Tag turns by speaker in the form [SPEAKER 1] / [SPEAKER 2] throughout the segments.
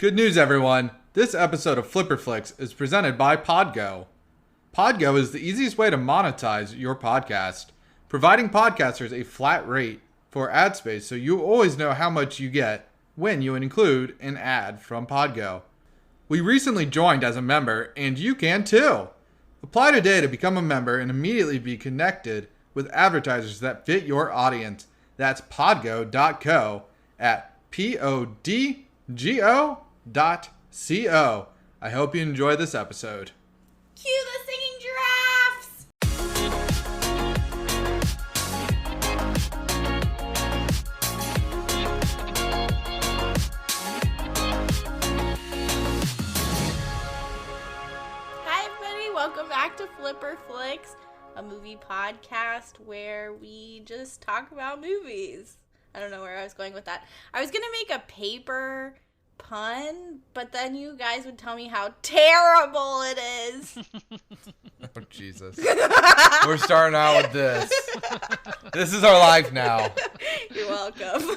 [SPEAKER 1] Good news, everyone. This episode of Flipper Flicks is presented by Podgo. Podgo is the easiest way to monetize your podcast, providing podcasters a flat rate for ad space so you always know how much you get when you include an ad from Podgo. We recently joined as a member, and you can too. Apply today to become a member and immediately be connected with advertisers that fit your audience. That's podgo.co at podgo.co. I hope you enjoy this episode.
[SPEAKER 2] Cue the singing giraffes! Hi everybody, welcome back to Flipper Flicks, a movie podcast where we just talk about movies. I don't know where I was going with that. I was going to make a paper pun, but then you guys would tell me how terrible it is.
[SPEAKER 1] Oh, Jesus. We're starting out with this. This is our life now.
[SPEAKER 2] You're welcome.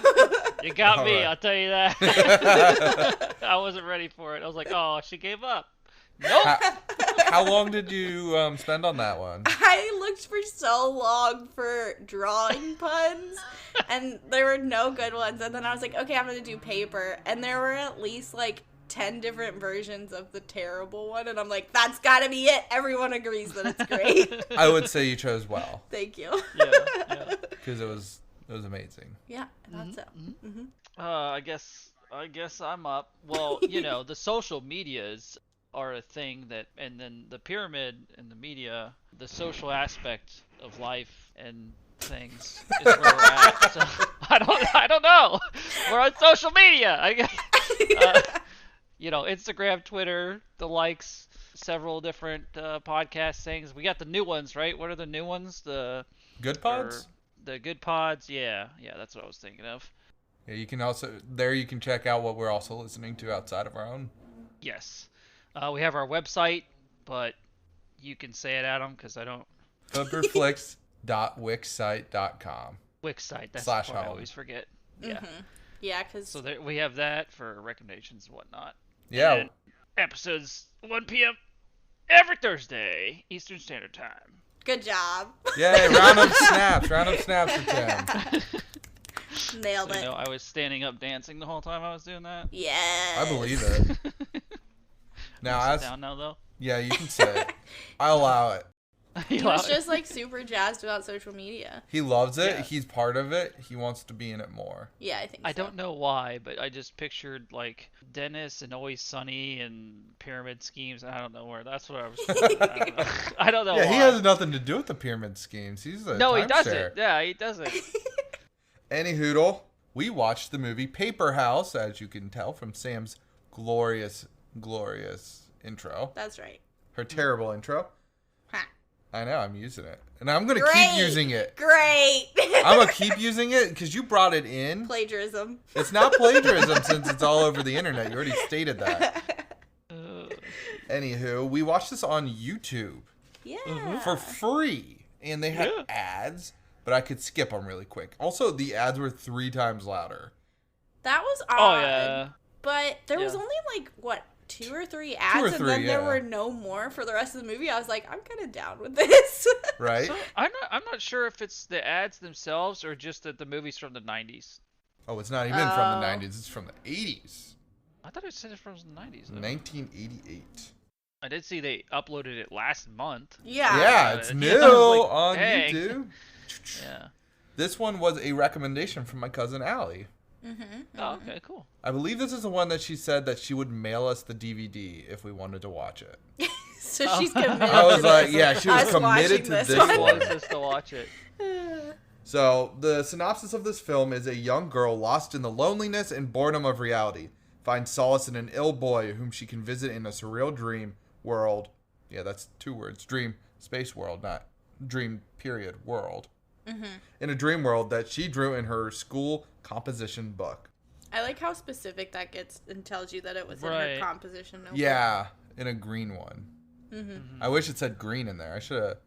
[SPEAKER 3] You got
[SPEAKER 1] All
[SPEAKER 3] me,
[SPEAKER 1] right.
[SPEAKER 3] I'll tell you that. I wasn't ready for it. I was like, oh, she gave up. Nope.
[SPEAKER 1] How long did you spend on that one?
[SPEAKER 2] I looked for so long for drawing puns, and there were no good ones. And then I was like, okay, I'm going to do paper. And there were at least like 10 different versions of the terrible one. And I'm like, that's got to be it. Everyone agrees that it's great.
[SPEAKER 1] I would say you chose well.
[SPEAKER 2] Thank you.
[SPEAKER 3] Yeah.
[SPEAKER 1] Because it was amazing.
[SPEAKER 2] Yeah, I thought so. Mm-hmm.
[SPEAKER 3] I guess I'm up. Well, you know, the social medias are a thing that, and then the pyramid and the media, the social aspect of life and things is where we're at. So I don't know. We're on social media. You know, Instagram, Twitter, the likes, several different podcast things. We got the new ones, right? What are the new ones? The
[SPEAKER 1] Good pods?
[SPEAKER 3] The good pods. Yeah, that's what I was thinking of.
[SPEAKER 1] Yeah, you can also, there you can check out what we're also listening to outside of our own.
[SPEAKER 3] Yes. We have our website, but you can say it, Adam, because I don't.
[SPEAKER 1] Flipperflix.wixsite.com.
[SPEAKER 3] Wixsite, that's
[SPEAKER 1] /home.
[SPEAKER 3] the part I always forget. Yeah.
[SPEAKER 2] Mm-hmm. Yeah, because...
[SPEAKER 3] So we have that for recommendations and whatnot.
[SPEAKER 1] Yeah.
[SPEAKER 3] And episodes 1 p.m. every Thursday, Eastern Standard Time.
[SPEAKER 2] Good job.
[SPEAKER 1] Yay, round of snaps for Tim.
[SPEAKER 2] Nailed
[SPEAKER 3] So,
[SPEAKER 2] it.
[SPEAKER 3] you know, I was standing up dancing the whole time I was doing that.
[SPEAKER 2] Yes.
[SPEAKER 1] I believe it. Now,
[SPEAKER 3] Sit down now, though.
[SPEAKER 1] yeah, you can sit. I allow it.
[SPEAKER 2] He was just like super jazzed about social media.
[SPEAKER 1] He loves it.
[SPEAKER 3] Yeah.
[SPEAKER 1] He's part of it. He wants to be in it more.
[SPEAKER 2] Yeah, I think
[SPEAKER 3] I
[SPEAKER 2] so.
[SPEAKER 3] don't know why, but I just pictured like Dennis and Always Sunny and pyramid schemes. I don't know where. That's what I was. I don't know.
[SPEAKER 1] Yeah,
[SPEAKER 3] why.
[SPEAKER 1] he has nothing to do with the pyramid schemes. He's a
[SPEAKER 3] No, he
[SPEAKER 1] timeshare.
[SPEAKER 3] doesn't. Yeah, he doesn't.
[SPEAKER 1] Any hoodle, we watched the movie Paperhouse, as you can tell from Sam's glorious intro.
[SPEAKER 2] That's right.
[SPEAKER 1] Her terrible intro.
[SPEAKER 2] Ha.
[SPEAKER 1] I know, I'm using it. And I'm going to keep using it.
[SPEAKER 2] Great.
[SPEAKER 1] I'm going to keep using it because you brought it in.
[SPEAKER 2] Plagiarism.
[SPEAKER 1] It's not plagiarism since it's all over the internet. You already stated that. Anywho, we watched this on YouTube.
[SPEAKER 2] Yeah.
[SPEAKER 1] For free. And they had ads, but I could skip them really quick. Also, the ads were 3 times louder.
[SPEAKER 2] That was odd.
[SPEAKER 3] Oh yeah.
[SPEAKER 2] But there was
[SPEAKER 3] Yeah.
[SPEAKER 2] only like, what, 2 or 3 ads? And then
[SPEAKER 1] yeah.
[SPEAKER 2] there were no more for the rest of the movie. I was like, I'm kind of down with this.
[SPEAKER 1] Right?
[SPEAKER 3] So, I'm not sure if it's the ads themselves or just that the movie's from the 90s.
[SPEAKER 1] Oh, it's not even from the 90s. It's from the 80s.
[SPEAKER 3] I thought it said it from the 90s. Though.
[SPEAKER 1] 1988.
[SPEAKER 3] I did see they uploaded it last month.
[SPEAKER 2] Yeah.
[SPEAKER 1] Yeah, it's new
[SPEAKER 3] I was like,
[SPEAKER 1] on
[SPEAKER 3] dang.
[SPEAKER 1] YouTube.
[SPEAKER 3] Yeah.
[SPEAKER 1] This one was a recommendation from my cousin Allie.
[SPEAKER 2] Mm-hmm.
[SPEAKER 3] Oh, okay, cool.
[SPEAKER 1] I believe this is the one that she said that she would mail us the DVD if we wanted to watch it.
[SPEAKER 2] So she's committed
[SPEAKER 1] I was
[SPEAKER 2] to
[SPEAKER 1] like,
[SPEAKER 2] this.
[SPEAKER 1] yeah, she was
[SPEAKER 2] Us
[SPEAKER 1] committed
[SPEAKER 2] watching
[SPEAKER 1] to
[SPEAKER 2] this
[SPEAKER 1] this
[SPEAKER 2] one.
[SPEAKER 1] one.
[SPEAKER 3] Just to watch it.
[SPEAKER 1] So, the synopsis of this film is a young girl lost in the loneliness and boredom of reality finds solace in an ill boy whom she can visit in a surreal dream world. Yeah, that's 2 words. Dream, space world, not dream, period, world.
[SPEAKER 2] Mm-hmm.
[SPEAKER 1] In a dream world that she drew in her school composition book.
[SPEAKER 2] I like how specific that gets and tells you that it was in
[SPEAKER 3] Right.
[SPEAKER 2] her composition notebook.
[SPEAKER 1] Yeah, in a green one.
[SPEAKER 2] Mm-hmm.
[SPEAKER 1] I wish it said green in there. I should have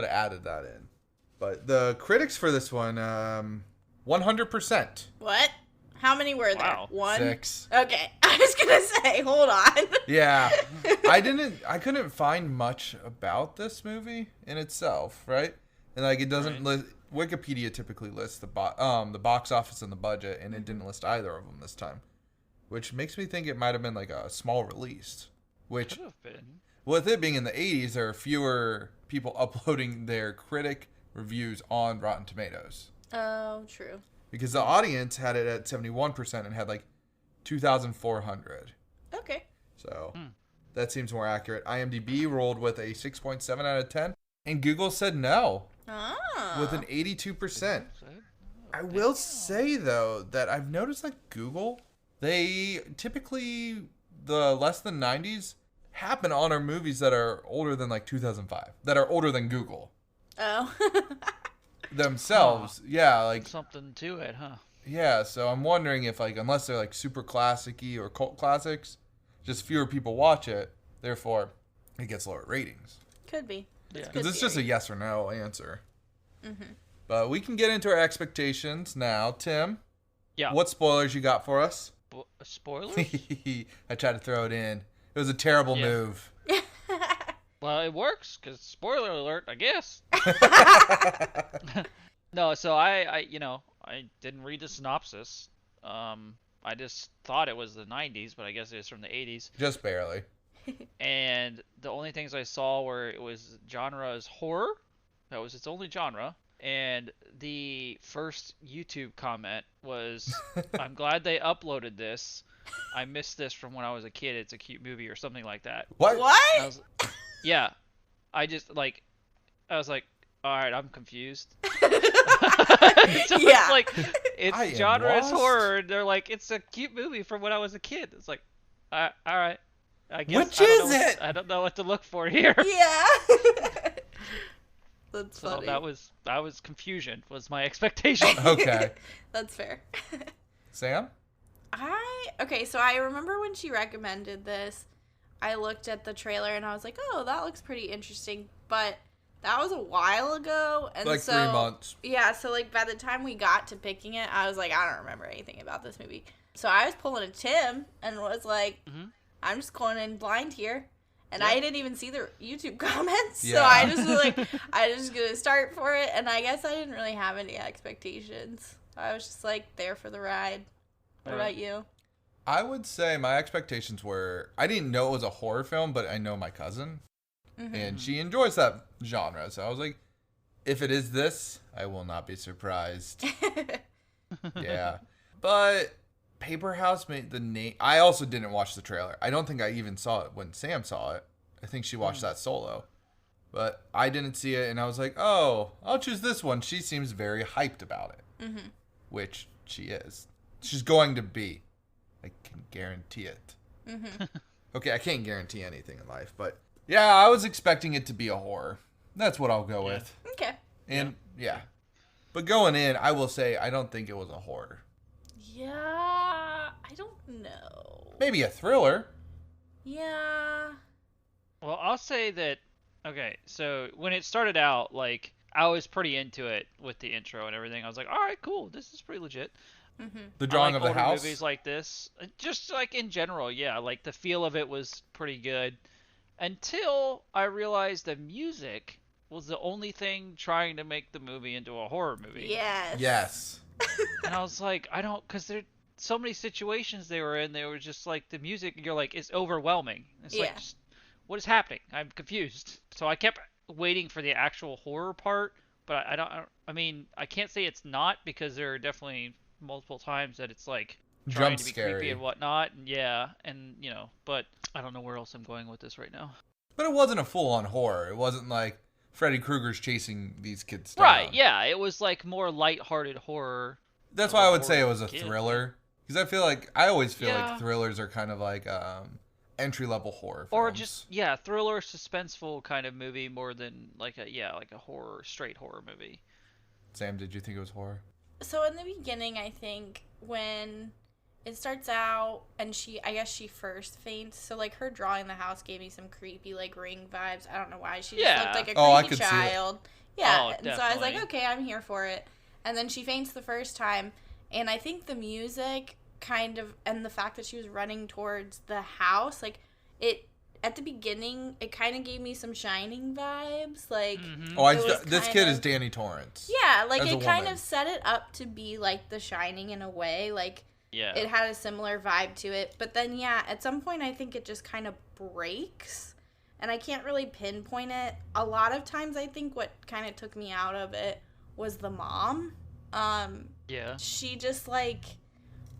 [SPEAKER 1] added that in. But the critics for this one, 100%.
[SPEAKER 2] What? How many were there?
[SPEAKER 3] Wow.
[SPEAKER 2] 1?
[SPEAKER 1] 6.
[SPEAKER 2] Okay. I was going to say, hold on.
[SPEAKER 1] Yeah. I couldn't find much about this movie in itself, right? And like it doesn't list, Wikipedia typically lists the box office and the budget, and it didn't list either of them this time. Which makes me think it might have been like a small release. Which
[SPEAKER 3] Could have been.
[SPEAKER 1] with it being in the 80s, there are fewer people uploading their critic reviews on Rotten Tomatoes.
[SPEAKER 2] Oh, true.
[SPEAKER 1] Because the audience had it at 71% and had like 2,400.
[SPEAKER 2] Okay.
[SPEAKER 1] So that seems more accurate. IMDb rolled with a 6.7 out of 10. And Google said no with an 82%. I will say, though, that I've noticed that Google, they typically, the less than 90s happen on our movies that are older than like 2005, that are older than Google.
[SPEAKER 2] Oh.
[SPEAKER 1] Themselves. Yeah, like
[SPEAKER 3] Something to it, huh?
[SPEAKER 1] yeah, so I'm wondering if like unless they're like super classic-y or cult classics, just fewer people watch it, therefore it gets lower ratings.
[SPEAKER 2] Could be.
[SPEAKER 3] Yeah.
[SPEAKER 1] Because it's just a yes or no answer. But we can get into our expectations now. Tim,
[SPEAKER 3] Yeah.
[SPEAKER 1] what spoilers you got for us?
[SPEAKER 3] Spoilers?
[SPEAKER 1] I tried to throw it in. It was a terrible move.
[SPEAKER 3] Well, it works, because spoiler alert, I guess. No, so I didn't read the synopsis. I just thought it was the 90s, but I guess it was from the 80s.
[SPEAKER 1] Just barely.
[SPEAKER 3] And the only things I saw were it was genre is horror. That was its only genre. And the first YouTube comment was, I'm glad they uploaded this. I missed this from when I was a kid. It's a cute movie or something like that.
[SPEAKER 1] What?
[SPEAKER 3] I was, yeah. I was like, all right, I'm confused. So
[SPEAKER 2] Yeah.
[SPEAKER 3] it's like,
[SPEAKER 1] I
[SPEAKER 3] it's
[SPEAKER 1] am
[SPEAKER 3] genre is
[SPEAKER 1] lost.
[SPEAKER 3] horror. And they're like, it's a cute movie from when I was a kid. It's like, all right. I guess
[SPEAKER 1] Which
[SPEAKER 3] I don't
[SPEAKER 1] is
[SPEAKER 3] know
[SPEAKER 1] it?
[SPEAKER 3] I don't know what to look for here.
[SPEAKER 2] Yeah. That's
[SPEAKER 3] So
[SPEAKER 2] funny.
[SPEAKER 3] that was confusion was my expectation.
[SPEAKER 1] Okay.
[SPEAKER 2] That's fair.
[SPEAKER 1] Sam?
[SPEAKER 2] Okay, so I remember when she recommended this, I looked at the trailer and I was like, oh, that looks pretty interesting. But that was a while ago. And
[SPEAKER 1] Like
[SPEAKER 2] so,
[SPEAKER 1] 3 months.
[SPEAKER 2] Yeah, so like by the time we got to picking it, I was like, I don't remember anything about this movie. So I was pulling a Tim and was like, I'm just going in blind here. And I didn't even see the YouTube comments. So I just was like, I just gonna start for it. And I guess I didn't really have any expectations. I was just like there for the ride. What about you?
[SPEAKER 1] I would say my expectations were, I didn't know it was a horror film, but I know my cousin. And she enjoys that genre. So I was like, if it is this, I will not be surprised. Yeah. But Paperhouse made the name. I also didn't watch the trailer. I don't think I even saw it when Sam saw it. I think she watched that solo. But I didn't see it, and I was like, oh, I'll choose this one. She seems very hyped about it. Which she is. She's going to be. I can guarantee it. Okay, I can't guarantee anything in life, but yeah, I was expecting it to be a horror. That's what I'll go with.
[SPEAKER 2] Okay.
[SPEAKER 1] And yeah. But going in, I will say I don't think it was a horror.
[SPEAKER 2] Yeah, I don't know.
[SPEAKER 1] Maybe a thriller.
[SPEAKER 2] Yeah.
[SPEAKER 3] Well, I'll say that. Okay, so when it started out, like I was pretty into it with the intro and everything. I was like, all right, cool, this is pretty legit.
[SPEAKER 1] The drawing
[SPEAKER 3] I like
[SPEAKER 1] of the
[SPEAKER 3] older
[SPEAKER 1] house.
[SPEAKER 3] movies like this, just like in general, yeah. Like the feel of it was pretty good, until I realized the music was the only thing trying to make the movie into a horror movie.
[SPEAKER 2] Yes.
[SPEAKER 1] Yes.
[SPEAKER 3] And I was like, I don't, because there so many situations they were in. They were just like the music. You're like, it's overwhelming. It's like, just, what is happening? I'm confused. So I kept waiting for the actual horror part, but I mean, I can't say it's not, because there are definitely multiple times that it's like trying to be creepy and whatnot, and and but I don't know where else I'm going with this right now.
[SPEAKER 1] But it wasn't a full-on horror. It wasn't like Freddy Krueger's chasing these kids down.
[SPEAKER 3] Right, yeah, it was like more light-hearted horror.
[SPEAKER 1] That's why I would say it was a thriller. Because I always feel like thrillers are kind of like entry-level horror films.
[SPEAKER 3] Or just, thriller, suspenseful kind of movie more than like a horror, straight horror movie.
[SPEAKER 1] Sam, did you think it was horror?
[SPEAKER 2] So in the beginning, I think when it starts out and I guess she first faints. So like her drawing the house gave me some creepy like Ring vibes. I don't know why. She just looked like a creepy child. Yeah. And so I was like, okay, I'm here for it. And then she faints the first time. And I think the music and the fact that she was running towards the house, like, at the beginning, it kind of gave me some Shining vibes. Like,
[SPEAKER 1] this kid is Danny Torrance.
[SPEAKER 2] Yeah, like, it kind of set it up to be, like, The Shining in a way. Like, it had a similar vibe to it. But then, yeah, at some point, I think it just kind of breaks. And I can't really pinpoint it. A lot of times, I think what kind of took me out of it was the mom. She just, like,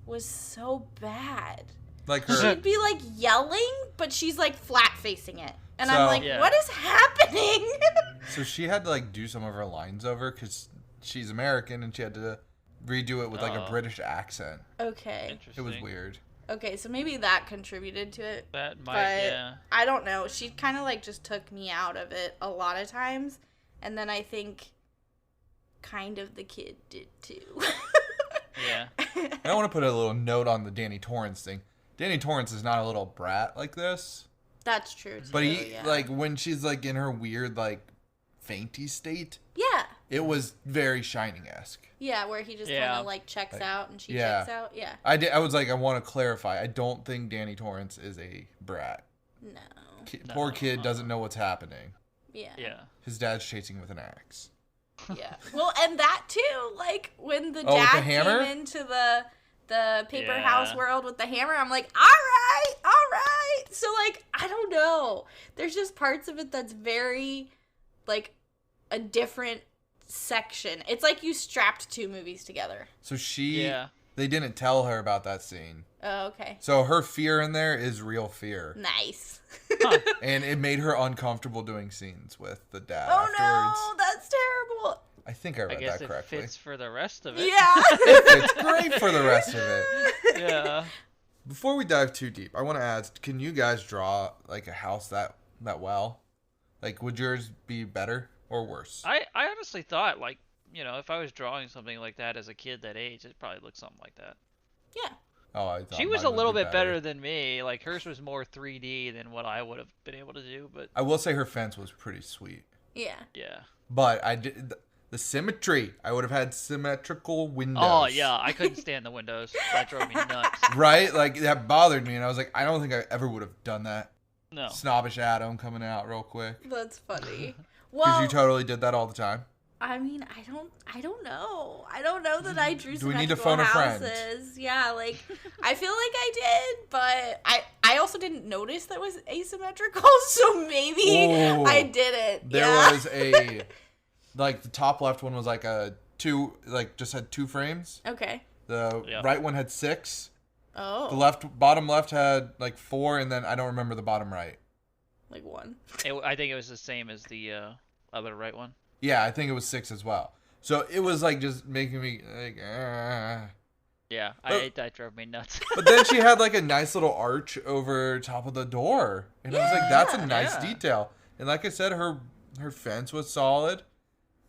[SPEAKER 2] was so bad.
[SPEAKER 1] Like her,
[SPEAKER 2] she'd be like yelling, but she's like flat facing it, and I'm like, what is happening?
[SPEAKER 1] So she had to like do some of her lines over because she's American, and she had to redo it with like a British accent.
[SPEAKER 2] Okay,
[SPEAKER 1] it was weird.
[SPEAKER 2] Okay, so maybe that contributed to it.
[SPEAKER 3] That might,
[SPEAKER 2] I don't know. She kind of like just took me out of it a lot of times, and then I think kind of the kid did too.
[SPEAKER 1] I don't want to put a little note on the Danny Torrance thing. Danny Torrance is not a little brat like this.
[SPEAKER 2] That's true, too.
[SPEAKER 1] But he, like, when she's, like, in her weird, like, fainty state.
[SPEAKER 2] Yeah.
[SPEAKER 1] It was very Shining-esque.
[SPEAKER 2] Yeah, where he just kind of, like, checks out and she checks out. Yeah.
[SPEAKER 1] I was like, I want to clarify. I don't think Danny Torrance is a brat.
[SPEAKER 2] No.
[SPEAKER 1] Poor kid doesn't know what's happening.
[SPEAKER 2] Yeah.
[SPEAKER 1] His dad's chasing with an axe.
[SPEAKER 2] Yeah. Well, and that, too. Like, when the dad came into the Paperhouse world with the hammer, I'm like, all right. So, like, I don't know. There's just parts of it that's very, like, a different section. It's like you strapped two movies together.
[SPEAKER 1] So they didn't tell her about that scene.
[SPEAKER 2] Oh, okay.
[SPEAKER 1] So her fear in there is real fear.
[SPEAKER 2] Nice.
[SPEAKER 1] And it made her uncomfortable doing scenes with the dad
[SPEAKER 2] afterwards.
[SPEAKER 1] Oh,
[SPEAKER 2] no, that's terrible.
[SPEAKER 1] I think I read that correctly.
[SPEAKER 3] It fits for the rest of it.
[SPEAKER 2] Yeah.
[SPEAKER 1] It fits great for the rest of it.
[SPEAKER 3] Yeah.
[SPEAKER 1] Before we dive too deep, I want to ask, can you guys draw, like, a house that well? Like, would yours be better or worse?
[SPEAKER 3] I honestly thought, like, you know, if I was drawing something like that as a kid that age, it probably looked something like that.
[SPEAKER 2] Yeah.
[SPEAKER 1] Oh, I thought
[SPEAKER 3] she was a little bit better than me. Like, hers was more 3D than what I would have been able to do. But
[SPEAKER 1] I will say her fence was pretty sweet.
[SPEAKER 2] Yeah.
[SPEAKER 3] Yeah.
[SPEAKER 1] But I did the symmetry. I would have had symmetrical windows.
[SPEAKER 3] Oh yeah, I couldn't stand the windows. That drove me nuts.
[SPEAKER 1] Right? Like, that bothered me, and I was like, I don't think I ever would have done that.
[SPEAKER 3] No.
[SPEAKER 1] Snobbish Adam coming out real quick.
[SPEAKER 2] That's funny.
[SPEAKER 1] Because you totally did that all the time.
[SPEAKER 2] I mean, I don't know. I don't know that I drew
[SPEAKER 1] Do we need to
[SPEAKER 2] symmetrical
[SPEAKER 1] phone a
[SPEAKER 2] houses.
[SPEAKER 1] friend?
[SPEAKER 2] Yeah, like, I feel like I did, but I also didn't notice that was asymmetrical, so maybe I didn't.
[SPEAKER 1] There was a, like, the top left one was like just had 2 frames.
[SPEAKER 2] Okay.
[SPEAKER 1] The right one had 6.
[SPEAKER 2] Oh.
[SPEAKER 1] The bottom left had like 4, and then I don't remember the bottom right.
[SPEAKER 2] Like 1.
[SPEAKER 3] I think it was the same as the other right one.
[SPEAKER 1] Yeah, I think it was 6 as well. So it was like just making me like.
[SPEAKER 3] Yeah, that drove me nuts.
[SPEAKER 1] But then she had like a nice little arch over top of the door, and I was like, "That's a nice detail." And like I said, her fence was solid.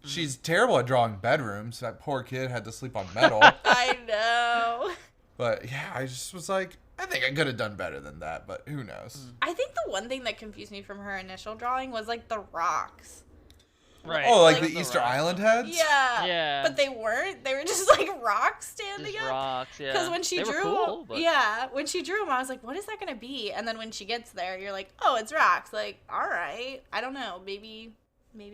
[SPEAKER 1] She's terrible at drawing bedrooms. That poor kid had to sleep on metal.
[SPEAKER 2] I know.
[SPEAKER 1] But yeah, I just was like, I think I could have done better than that, but who knows?
[SPEAKER 2] I think the one thing that confused me from her initial drawing was like the rocks.
[SPEAKER 3] Right.
[SPEAKER 1] Oh, like the Easter Island heads?
[SPEAKER 2] Yeah.
[SPEAKER 3] Yeah.
[SPEAKER 2] But they weren't. They were just like rocks standing
[SPEAKER 3] Just
[SPEAKER 2] up.
[SPEAKER 3] Rocks, yeah.
[SPEAKER 2] Because when she
[SPEAKER 3] they
[SPEAKER 2] drew
[SPEAKER 3] were cool, but...
[SPEAKER 2] when she drew them, I was like, what is that going to be? And then when she gets there, you're like, oh, it's rocks. Like, all right. I don't know. Maybe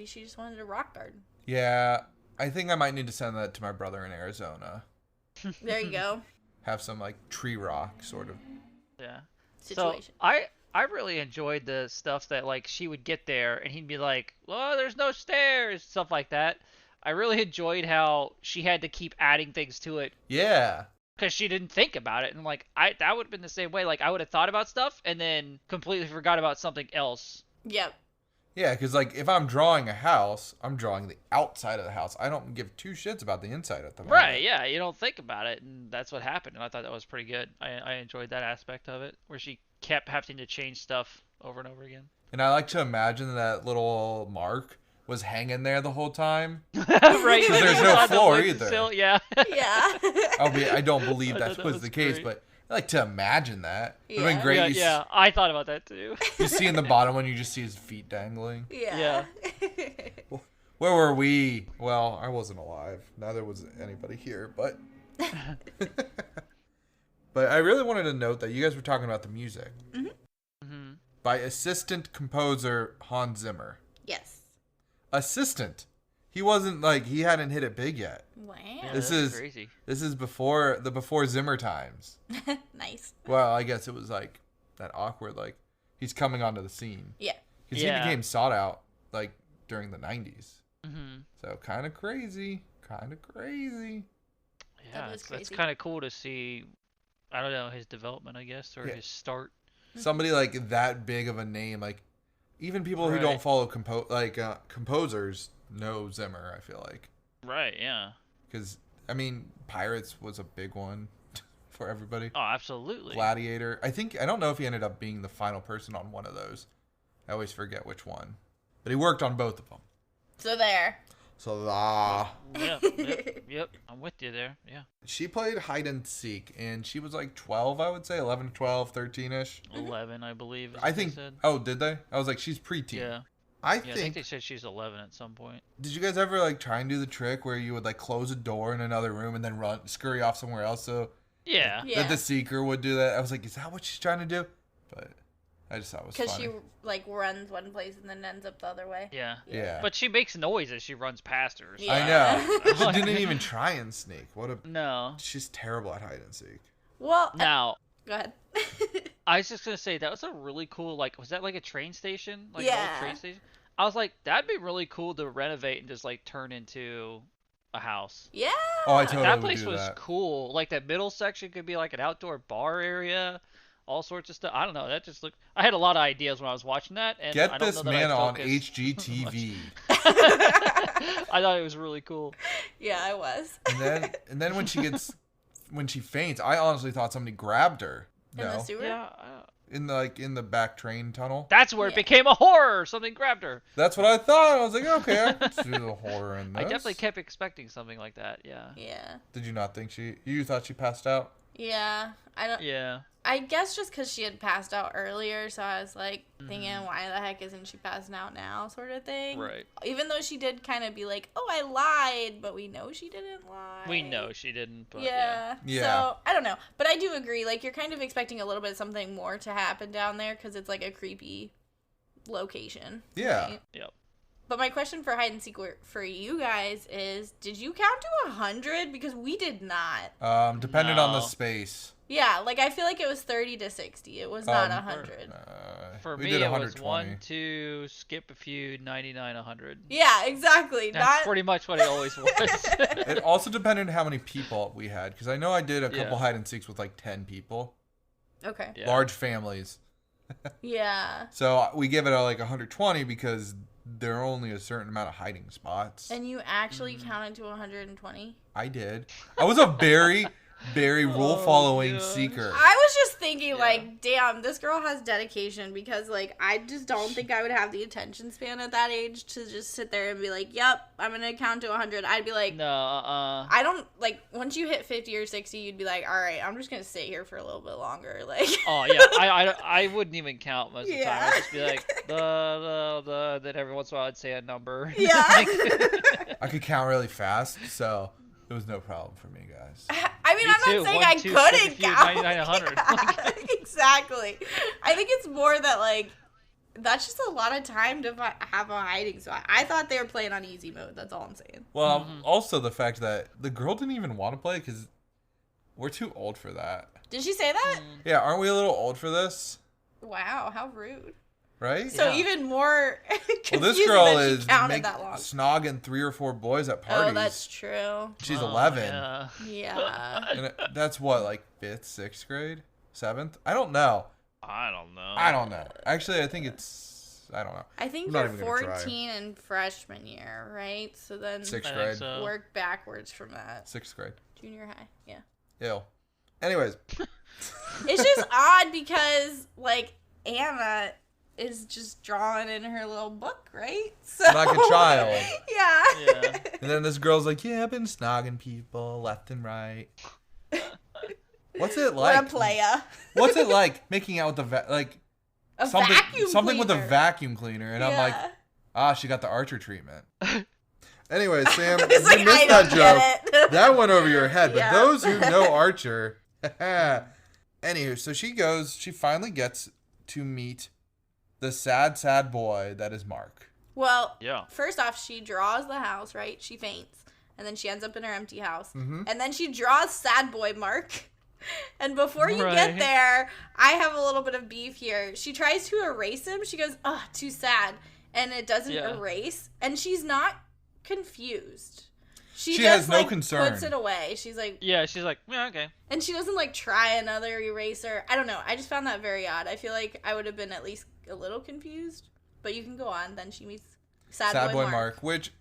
[SPEAKER 2] she just wanted a rock garden.
[SPEAKER 1] Yeah. I think I might need to send that to my brother in Arizona.
[SPEAKER 2] There you go.
[SPEAKER 1] Have some, like, tree rock sort of.
[SPEAKER 3] Yeah.
[SPEAKER 2] Situation.
[SPEAKER 3] So, I really enjoyed the stuff that, like, she would get there and he'd be like, well, there's no stairs, stuff like that. I really enjoyed how she had to keep adding things to it.
[SPEAKER 1] Yeah.
[SPEAKER 3] Because she didn't think about it. And, like, that would have been the same way. Like, I would have thought about stuff and then completely forgot about something else.
[SPEAKER 2] Yep.
[SPEAKER 1] Yeah, because, like, if I'm drawing a house, I'm drawing the outside of the house. I don't give 2 shits about the inside at the moment.
[SPEAKER 3] Right, yeah. You don't think about it, and that's what happened. And I thought that was pretty good. I enjoyed that aspect of it, where she kept having to change stuff over and over again.
[SPEAKER 1] And I like to imagine that little mark was hanging there the whole time.
[SPEAKER 3] Right.
[SPEAKER 1] Because there's no floor either.
[SPEAKER 3] Yeah.
[SPEAKER 2] Yeah.
[SPEAKER 1] I don't believe that was the case,
[SPEAKER 3] great.
[SPEAKER 1] but I like to imagine that. It would have
[SPEAKER 2] Yeah.
[SPEAKER 1] been great.
[SPEAKER 3] Yeah, I thought about that too.
[SPEAKER 1] You see in the bottom one, you just see his feet dangling.
[SPEAKER 2] Yeah.
[SPEAKER 1] Where were we? Well, I wasn't alive. Neither was anybody here, but... But I really wanted to note that you guys were talking about the music.
[SPEAKER 3] Mm-hmm.
[SPEAKER 1] By assistant composer Hans Zimmer.
[SPEAKER 2] Yes.
[SPEAKER 1] Assistant. He wasn't like, he hadn't hit it big yet.
[SPEAKER 2] Wow.
[SPEAKER 3] Yeah,
[SPEAKER 1] This
[SPEAKER 3] that's
[SPEAKER 1] is
[SPEAKER 3] crazy.
[SPEAKER 1] This is before Zimmer times.
[SPEAKER 2] Nice.
[SPEAKER 1] Well, I guess it was like that awkward, like he's coming onto the scene.
[SPEAKER 2] Yeah.
[SPEAKER 1] Because he became sought out like during the 90s.
[SPEAKER 3] Mm-hmm.
[SPEAKER 1] So kind of crazy.
[SPEAKER 3] Yeah,
[SPEAKER 2] is
[SPEAKER 3] that's
[SPEAKER 2] crazy.
[SPEAKER 3] kind of cool to see. I don't know, his development, I guess, or his start.
[SPEAKER 1] Somebody like that big of a name, like even people who don't follow composers know Zimmer, I feel like.
[SPEAKER 3] Right, yeah.
[SPEAKER 1] Because, I mean, Pirates was a big one for everybody.
[SPEAKER 3] Oh, absolutely.
[SPEAKER 1] Gladiator. I don't know if he ended up being the final person on one of those. I always forget which one. But he worked on both of them.
[SPEAKER 2] So there.
[SPEAKER 3] Yep. I'm with you there. Yeah.
[SPEAKER 1] She played hide and seek, and she was like 12, I would say. 11, 12, 13-ish.
[SPEAKER 3] 11, I believe. Is
[SPEAKER 1] I
[SPEAKER 3] what they
[SPEAKER 1] think.
[SPEAKER 3] said.
[SPEAKER 1] Oh, did they? I was like, she's preteen.
[SPEAKER 3] Yeah.
[SPEAKER 1] I
[SPEAKER 3] think
[SPEAKER 1] think.
[SPEAKER 3] they said she's 11 at some point.
[SPEAKER 1] Did you guys ever like try and do the trick where you would like close a door in another room and then scurry off somewhere else so
[SPEAKER 3] Yeah.
[SPEAKER 1] that the seeker would do that? I was like, is that what she's trying to do? But I just thought it was funny.
[SPEAKER 2] Because she like runs one place and then ends up the other way.
[SPEAKER 1] Yeah.
[SPEAKER 3] But she makes noise as she runs past her. So.
[SPEAKER 2] Yeah.
[SPEAKER 1] I know. She didn't even try and sneak.
[SPEAKER 3] No.
[SPEAKER 1] She's terrible at hide and seek.
[SPEAKER 2] Well,
[SPEAKER 3] Now,
[SPEAKER 2] go ahead.
[SPEAKER 3] I was just going to say, that was a really cool, like, was that like a train station? Like
[SPEAKER 2] Yeah.
[SPEAKER 3] an old train station? I was like, that'd be really cool to renovate and just, like, turn into a house.
[SPEAKER 2] Yeah.
[SPEAKER 1] Oh, I totally
[SPEAKER 3] That
[SPEAKER 1] would
[SPEAKER 3] place
[SPEAKER 1] do
[SPEAKER 3] was
[SPEAKER 1] that.
[SPEAKER 3] cool. Like, that middle section could be like an outdoor bar area. All sorts of stuff. I don't know. That just looked. I had a lot of ideas when I was watching that. And I
[SPEAKER 1] Get
[SPEAKER 3] don't
[SPEAKER 1] this
[SPEAKER 3] know that
[SPEAKER 1] man
[SPEAKER 3] I
[SPEAKER 1] on
[SPEAKER 3] focused
[SPEAKER 1] HGTV.
[SPEAKER 3] I thought it was really cool.
[SPEAKER 2] Yeah, I was.
[SPEAKER 1] And then when she faints, I honestly thought somebody grabbed her.
[SPEAKER 2] In the sewer?
[SPEAKER 3] Yeah.
[SPEAKER 1] In the back train tunnel.
[SPEAKER 3] That's where it became a horror. Something grabbed her.
[SPEAKER 1] That's what I thought. I was like, okay, I can do the horror in this.
[SPEAKER 3] I definitely kept expecting something like that. Yeah.
[SPEAKER 2] Yeah.
[SPEAKER 1] Did you not think you thought she passed out?
[SPEAKER 2] Yeah. I don't.
[SPEAKER 3] Yeah.
[SPEAKER 2] I guess just because she had passed out earlier, so I was like thinking, why the heck isn't she passing out now, sort of thing.
[SPEAKER 3] Right.
[SPEAKER 2] Even though she did kind of be like, oh, I lied, but we know she didn't lie.
[SPEAKER 3] We know she didn't. But
[SPEAKER 2] Yeah.
[SPEAKER 1] Yeah.
[SPEAKER 2] So I don't know, but I do agree. Like you're kind of expecting a little bit something more to happen down there because it's like a creepy location.
[SPEAKER 1] Yeah.
[SPEAKER 2] Right?
[SPEAKER 3] Yep.
[SPEAKER 2] But my question for hide and seek for you guys is, did you count to 100? Because we did not.
[SPEAKER 1] Depended on the
[SPEAKER 3] No.
[SPEAKER 1] space.
[SPEAKER 2] Yeah, like I feel like it was 30 to 60. It was not 100.
[SPEAKER 3] For
[SPEAKER 1] we
[SPEAKER 3] me,
[SPEAKER 1] did
[SPEAKER 3] it was
[SPEAKER 1] 120.
[SPEAKER 3] 1, 2, skip a few, 99, 100.
[SPEAKER 2] Yeah, exactly.
[SPEAKER 3] That's pretty much what it always was.
[SPEAKER 1] It also depended on how many people we had, because I know I did a couple
[SPEAKER 3] Yeah.
[SPEAKER 1] hide and seeks with like 10 people,
[SPEAKER 2] Okay.
[SPEAKER 3] Yeah.
[SPEAKER 1] large families.
[SPEAKER 2] Yeah.
[SPEAKER 1] So we give it like 120 because there are only a certain amount of hiding spots.
[SPEAKER 2] And you actually counted to 120?
[SPEAKER 1] I did. I was a very rule following
[SPEAKER 3] gosh.
[SPEAKER 1] seeker.
[SPEAKER 2] I was just thinking, like, damn, this girl has dedication because, like, I just don't think I would have the attention span at that age to just sit there and be like, yep, I'm going to count to 100. I'd be like,
[SPEAKER 3] No,
[SPEAKER 2] I don't, like, once you hit 50 or 60, you'd be like, all right, I'm just going to sit here for a little bit longer. Like,
[SPEAKER 3] Oh yeah, I wouldn't even count most of the time.
[SPEAKER 2] Yeah.
[SPEAKER 3] I'd just be like the. Then every once in a while I'd say a number.
[SPEAKER 2] Yeah.
[SPEAKER 1] I could count really fast, so it was no problem for me, guys.
[SPEAKER 2] I mean,
[SPEAKER 3] Me
[SPEAKER 2] I'm
[SPEAKER 3] too.
[SPEAKER 2] not saying
[SPEAKER 3] 1,
[SPEAKER 2] I
[SPEAKER 3] 2,
[SPEAKER 2] couldn't
[SPEAKER 3] 50,
[SPEAKER 2] count.
[SPEAKER 3] 99, 100.
[SPEAKER 2] Yeah, exactly. I think it's more that, like, that's just a lot of time to have a hiding spot. I thought they were playing on easy mode. That's all I'm saying.
[SPEAKER 1] Well, also the fact that the girl didn't even want to play because we're too old for that.
[SPEAKER 2] Did she say that?
[SPEAKER 1] Yeah, aren't we a little old for this?
[SPEAKER 2] Wow, how rude.
[SPEAKER 1] Right?
[SPEAKER 2] So
[SPEAKER 3] Yeah.
[SPEAKER 2] even more
[SPEAKER 1] Well, this
[SPEAKER 2] confusing
[SPEAKER 1] girl
[SPEAKER 2] that she
[SPEAKER 1] is
[SPEAKER 2] counted that long.
[SPEAKER 1] snogging 3 or 4 boys at parties.
[SPEAKER 2] Oh, that's true.
[SPEAKER 1] She's
[SPEAKER 3] Oh,
[SPEAKER 1] 11.
[SPEAKER 3] Yeah.
[SPEAKER 2] Yeah.
[SPEAKER 1] And that's what, like 5th, 6th grade? 7th? I don't know.
[SPEAKER 3] I don't know.
[SPEAKER 1] I don't know. Actually, I think I don't know.
[SPEAKER 2] I think
[SPEAKER 1] I'm not
[SPEAKER 2] you're
[SPEAKER 1] even gonna try.
[SPEAKER 2] 14 in freshman year, right? So then
[SPEAKER 1] 6th
[SPEAKER 3] I think
[SPEAKER 1] grade.
[SPEAKER 3] so.
[SPEAKER 2] work backwards from that.
[SPEAKER 1] 6th grade.
[SPEAKER 2] Junior high. Yeah.
[SPEAKER 1] Ew. Anyways,
[SPEAKER 2] It's just odd because, like, Anna is just drawing in her little book, right? So,
[SPEAKER 1] like a child.
[SPEAKER 2] Yeah.
[SPEAKER 3] Yeah.
[SPEAKER 1] And then this girl's like, yeah, I've been snogging people left and right. What's it like?
[SPEAKER 2] What a playa.
[SPEAKER 1] What's it like making out with
[SPEAKER 2] A
[SPEAKER 1] something
[SPEAKER 2] vacuum
[SPEAKER 1] something with a
[SPEAKER 2] cleaner.
[SPEAKER 1] vacuum cleaner? And I'm like,
[SPEAKER 2] Yeah.
[SPEAKER 1] she got the Archer treatment. Anyway, Sam, you
[SPEAKER 2] It's like,
[SPEAKER 1] missed
[SPEAKER 2] I
[SPEAKER 1] that
[SPEAKER 2] don't get
[SPEAKER 1] joke.
[SPEAKER 2] it.
[SPEAKER 1] That went over your head. But
[SPEAKER 2] Yeah.
[SPEAKER 1] those who know Archer, Anywho, so she finally gets to meet the sad, sad boy that is Mark.
[SPEAKER 2] Well,
[SPEAKER 3] Yeah.
[SPEAKER 2] first off, she draws the house, right? She faints. And then she ends up in her empty house.
[SPEAKER 1] Mm-hmm.
[SPEAKER 2] And then she draws sad boy Mark. And before you
[SPEAKER 3] Right.
[SPEAKER 2] get there, I have a little bit of beef here. She tries to erase him. She goes, oh, too sad. And it doesn't erase. And she's not confused. She just,
[SPEAKER 1] has no
[SPEAKER 2] like,
[SPEAKER 1] concern.
[SPEAKER 2] puts it away. She's like...
[SPEAKER 3] Yeah, she's like, yeah, okay.
[SPEAKER 2] And she doesn't, like, try another eraser. I don't know. I just found that very odd. I feel like I would have been at least a little confused. But you can go on. Then she meets sad boy Mark.
[SPEAKER 1] Which,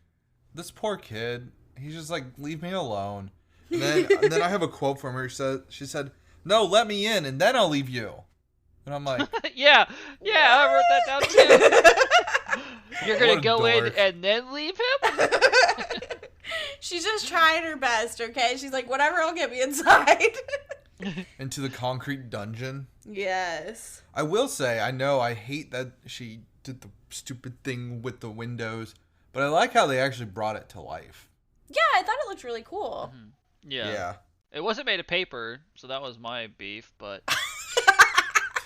[SPEAKER 1] this poor kid, he's just like, leave me alone. And then I have a quote from her. She said, no, let me in, and then I'll leave you. And I'm like...
[SPEAKER 3] yeah, I wrote that down too. You're going
[SPEAKER 1] What
[SPEAKER 3] to
[SPEAKER 1] a
[SPEAKER 3] go in
[SPEAKER 1] dork.
[SPEAKER 3] and then leave him?
[SPEAKER 2] She's just trying her best, okay? She's like, whatever will get me inside.
[SPEAKER 1] Into the concrete dungeon.
[SPEAKER 2] Yes.
[SPEAKER 1] I will say, I hate that she did the stupid thing with the windows, but I like how they actually brought it to life.
[SPEAKER 2] Yeah, I thought it looked really cool.
[SPEAKER 3] Yeah. It wasn't made of paper, so that was my beef, but...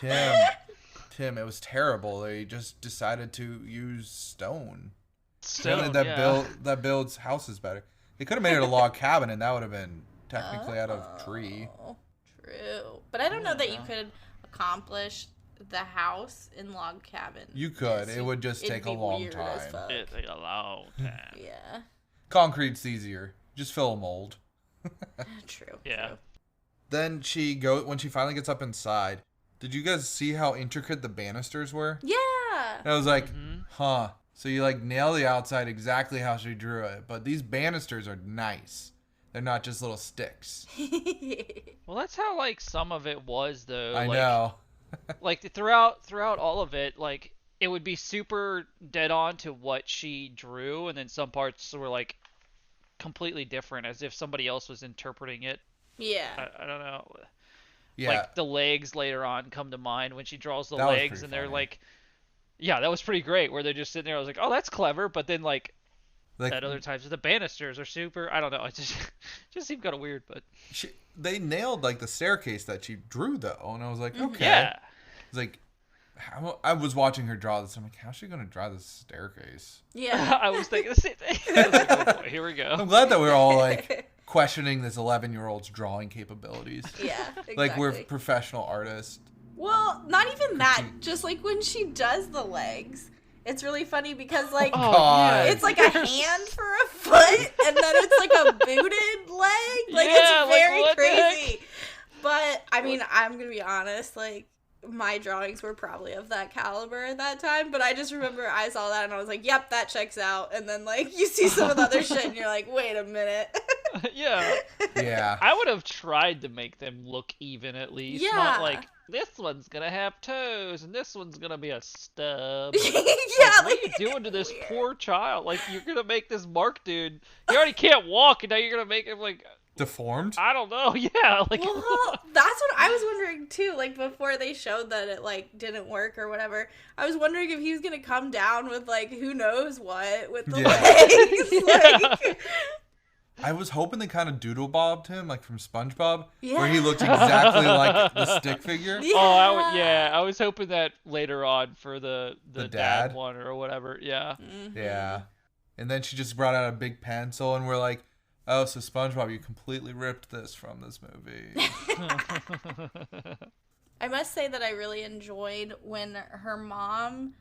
[SPEAKER 1] Tim, it was terrible. They just decided to use stone.
[SPEAKER 3] Stone,
[SPEAKER 1] that builds houses better. They could have made it a log cabin, and that would have been technically out of tree.
[SPEAKER 2] True. But I don't know that you could accomplish the house in log cabin.
[SPEAKER 1] You could. It would just take a long
[SPEAKER 2] weird as
[SPEAKER 1] time.
[SPEAKER 2] fuck.
[SPEAKER 3] It'd take a long time.
[SPEAKER 2] Yeah.
[SPEAKER 1] Concrete's easier. Just fill a mold.
[SPEAKER 2] True.
[SPEAKER 3] Yeah.
[SPEAKER 2] True.
[SPEAKER 1] Then when she finally gets up inside, did you guys see how intricate the banisters were?
[SPEAKER 2] Yeah.
[SPEAKER 1] And I was like, huh. So you like nail the outside exactly how she drew it, but these banisters are nice. They're not just little sticks.
[SPEAKER 3] Well, that's how, like, some of it was, though.
[SPEAKER 1] I know.
[SPEAKER 3] Like, throughout all of it, like, it would be super dead on to what she drew, and then some parts were, like, completely different, as if somebody else was interpreting it.
[SPEAKER 2] Yeah.
[SPEAKER 3] I don't know.
[SPEAKER 1] Yeah.
[SPEAKER 3] Like, the legs later on come to mind when she draws the
[SPEAKER 1] That was
[SPEAKER 3] legs,
[SPEAKER 1] pretty
[SPEAKER 3] and they're
[SPEAKER 1] funny.
[SPEAKER 3] like... Yeah, that was pretty great, where they're just sitting there. I was like, oh, that's clever, but then, like at other times, the banisters are super... I don't know. It just seemed kind of weird, but...
[SPEAKER 1] They nailed, like, the staircase that she drew, though, and I was like, okay.
[SPEAKER 3] Yeah.
[SPEAKER 1] It's like, I was watching her draw this. I'm like, how's she going to draw this staircase?
[SPEAKER 2] Yeah.
[SPEAKER 3] I was thinking the same thing. I was like, oh boy, here we go.
[SPEAKER 1] I'm glad that we're all, like, questioning this 11-year-old's drawing capabilities.
[SPEAKER 2] Yeah, exactly.
[SPEAKER 1] Like, we're professional artists.
[SPEAKER 2] Well, not even that. Just, like, when she does the legs, it's really funny because, like,
[SPEAKER 1] God.
[SPEAKER 2] it's like a hand for a foot, and then it's like a booted leg. Like,
[SPEAKER 3] Yeah,
[SPEAKER 2] it's
[SPEAKER 3] like,
[SPEAKER 2] very
[SPEAKER 3] what the heck?
[SPEAKER 2] crazy. But, I mean, I'm going to be honest, like, my drawings were probably of that caliber at that time, but I just remember I saw that and I was like, yep, that checks out. And then, like, you see some of the other shit and you're like, wait a minute.
[SPEAKER 3] Yeah.
[SPEAKER 1] Yeah.
[SPEAKER 3] I would have tried to make them look even at least.
[SPEAKER 2] Yeah.
[SPEAKER 3] Not like, this one's gonna have toes and this one's gonna be a stub.
[SPEAKER 2] Yeah,
[SPEAKER 3] What are you doing to this poor child? Like, you're gonna make this Mark dude, he already can't walk, and now you're gonna make him, like,
[SPEAKER 1] Deformed?
[SPEAKER 3] I don't know. Yeah, like...
[SPEAKER 2] Well, that's what I was wondering too. Like, before they showed that it, like, didn't work or whatever, I was wondering if he was gonna come down with, like, who knows what with the legs. Like,
[SPEAKER 1] I was hoping they kind of doodlebobbed him, like from Spongebob, where he looked exactly like the stick figure.
[SPEAKER 2] yeah.
[SPEAKER 3] Oh, I was hoping that later on for the
[SPEAKER 1] dad?
[SPEAKER 3] dad one or whatever. Yeah.
[SPEAKER 2] Mm-hmm.
[SPEAKER 1] Yeah. And then she just brought out a big pencil, and we're like, oh, so Spongebob, you completely ripped this from this movie.
[SPEAKER 2] I must say that I really enjoyed when her mom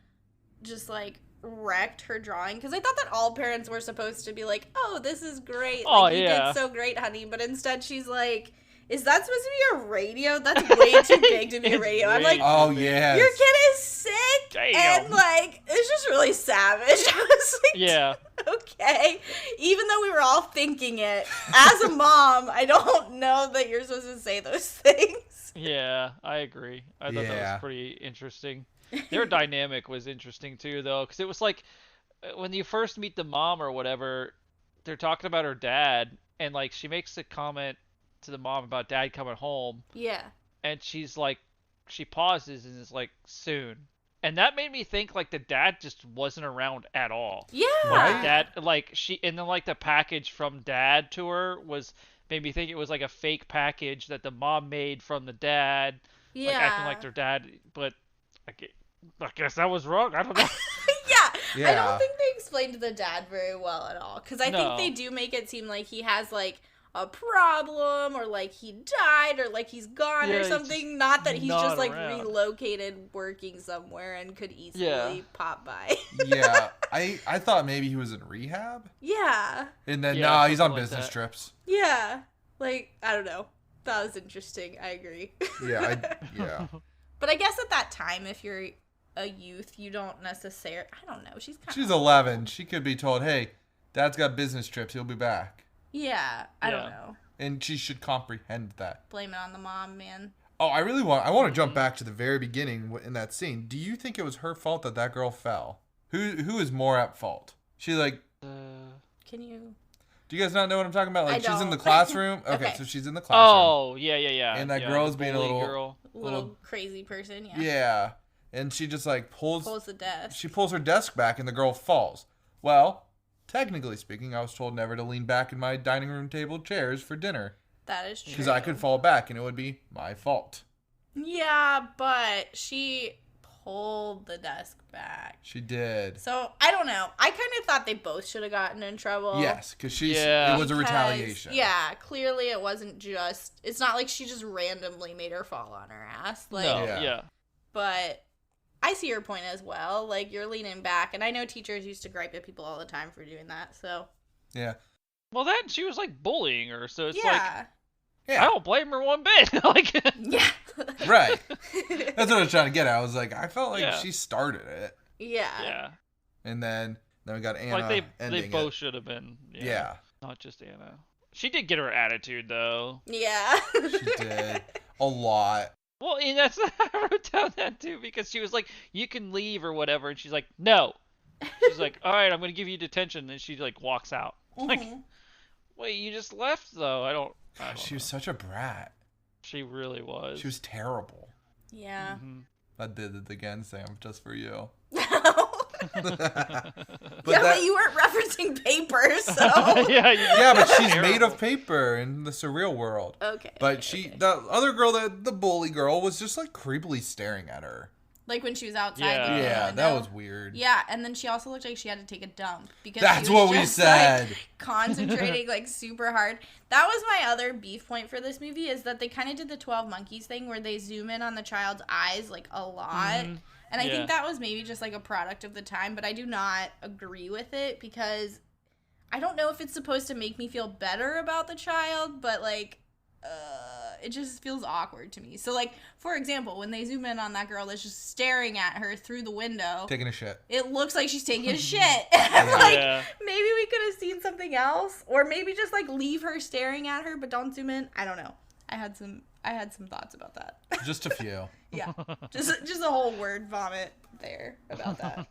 [SPEAKER 2] just, like, wrecked her drawing, because I thought that all parents were supposed to be like, oh, this is great,
[SPEAKER 3] Oh,
[SPEAKER 2] like, you
[SPEAKER 3] yeah.
[SPEAKER 2] did so great, honey, but instead she's like, is that supposed to be a radio? That's way too big to be a
[SPEAKER 3] It's
[SPEAKER 2] radio. I'm
[SPEAKER 3] way
[SPEAKER 2] like,
[SPEAKER 1] Oh, yes.
[SPEAKER 2] your kid is sick,
[SPEAKER 3] Damn.
[SPEAKER 2] and, like, it's just really savage. I was like,
[SPEAKER 3] Yeah.
[SPEAKER 2] okay. Even though we were all thinking it, as a mom, I don't know that you're supposed to say those things.
[SPEAKER 3] Yeah, I agree. I thought that
[SPEAKER 1] Yeah.
[SPEAKER 3] was pretty interesting. Their dynamic was interesting too, though, because it was like when you first meet the mom or whatever, they're talking about her dad, and like she makes a comment to the mom about dad coming home,
[SPEAKER 2] Yeah.
[SPEAKER 3] and she's like, she pauses and is like, soon. And that made me think like the dad just wasn't around at all.
[SPEAKER 2] Yeah.
[SPEAKER 1] Right?
[SPEAKER 3] Dad, like she, and then like the package from dad to her was made me think it was like a fake package that the mom made from the dad, like acting like their dad. But I guess that was wrong. I don't know.
[SPEAKER 2] I don't think they explained the dad very well at all. Because I think they do make it seem like he has, like, a problem, or like he died, or like he's gone or something. Not that he's just like relocated working somewhere and could easily pop by.
[SPEAKER 1] I thought maybe he was in rehab. And then he's on business trips.
[SPEAKER 2] Like, I don't know. That was interesting. I agree.
[SPEAKER 1] But
[SPEAKER 2] I guess at that time, if you're a youth, you don't necessarily, I don't know. She's
[SPEAKER 1] 11. She could be told, hey, Dad's got business trips. He'll be back.
[SPEAKER 2] I don't know.
[SPEAKER 1] And she should comprehend that.
[SPEAKER 2] Blame it on the mom, man.
[SPEAKER 1] Oh, I want to jump back to the very beginning in that scene. Do you think it was her fault that girl fell? Who is more at fault? She like...
[SPEAKER 2] Can you...
[SPEAKER 1] Do you guys not know what I'm talking about? Like, she's in the classroom. Okay, so she's in the classroom.
[SPEAKER 3] Oh, yeah.
[SPEAKER 1] And that girl's being a
[SPEAKER 2] little crazy person,
[SPEAKER 1] Yeah. And she just like pulls
[SPEAKER 2] the desk.
[SPEAKER 1] She pulls her desk back and the girl falls. Well, technically speaking, I was told never to lean back in my dining room table chairs for dinner.
[SPEAKER 2] That is true.
[SPEAKER 1] Because I could fall back and it would be my fault.
[SPEAKER 2] Yeah, but she pulled the desk back.
[SPEAKER 1] She did.
[SPEAKER 2] So, I don't know. I kind of thought they both should have gotten in trouble.
[SPEAKER 1] Yes, because it was a retaliation.
[SPEAKER 2] Yeah, clearly it wasn't just... It's not like she just randomly made her fall on her ass. Like,
[SPEAKER 3] no,
[SPEAKER 2] But... I see your point as well. Like, you're leaning back. And I know teachers used to gripe at people all the time for doing that, so...
[SPEAKER 1] Yeah.
[SPEAKER 3] Well, then she was, like, bullying her, so it's
[SPEAKER 2] like...
[SPEAKER 3] I don't blame her one bit. Like...
[SPEAKER 1] Right. That's what I was trying to get at. I was like, I felt like she started it.
[SPEAKER 2] Yeah.
[SPEAKER 1] And then we got Anna
[SPEAKER 3] like, they
[SPEAKER 1] ending
[SPEAKER 3] both should have been.
[SPEAKER 1] Yeah.
[SPEAKER 3] Not just Anna. She did get her attitude, though.
[SPEAKER 2] Yeah.
[SPEAKER 1] She did. A lot.
[SPEAKER 3] Well, and that's I wrote down that too, because she was like, "You can leave" or whatever, and she's like, "No." She's like, "All right, I'm gonna give you detention," and she like walks out. Like, wait, you just left though. I don't
[SPEAKER 1] she was such a brat.
[SPEAKER 3] She really was.
[SPEAKER 1] She was terrible.
[SPEAKER 2] Yeah.
[SPEAKER 3] Mm-hmm.
[SPEAKER 1] I did it again, Sam, just for you.
[SPEAKER 2] But you weren't referencing paper, so.
[SPEAKER 1] Yeah, but she's made of paper in the surreal world.
[SPEAKER 2] Okay.
[SPEAKER 1] But the other girl, the bully girl, was just like creepily staring at her.
[SPEAKER 2] Like when she was outside.
[SPEAKER 1] Yeah, that was weird.
[SPEAKER 2] Yeah, and then she also looked like she had to take a dump because
[SPEAKER 1] that's
[SPEAKER 2] she was
[SPEAKER 1] what we said.
[SPEAKER 2] Like, concentrating like super hard. That was my other beef point for this movie, is that they kind of did the 12 Monkeys thing where they zoom in on the child's eyes like a lot. Mm-hmm. And I think that was maybe just like a product of the time, but I do not agree with it because I don't know if it's supposed to make me feel better about the child, but like it just feels awkward to me. So like, for example, when they zoom in on that girl that's just staring at her through the window,
[SPEAKER 1] taking a shit,
[SPEAKER 2] it looks like she's taking a shit. Like, maybe we could have seen something else, or maybe just like leave her staring at her but don't zoom in. I don't know. I had some thoughts about that.
[SPEAKER 1] Just a few.
[SPEAKER 2] Yeah, just a whole word vomit there about that.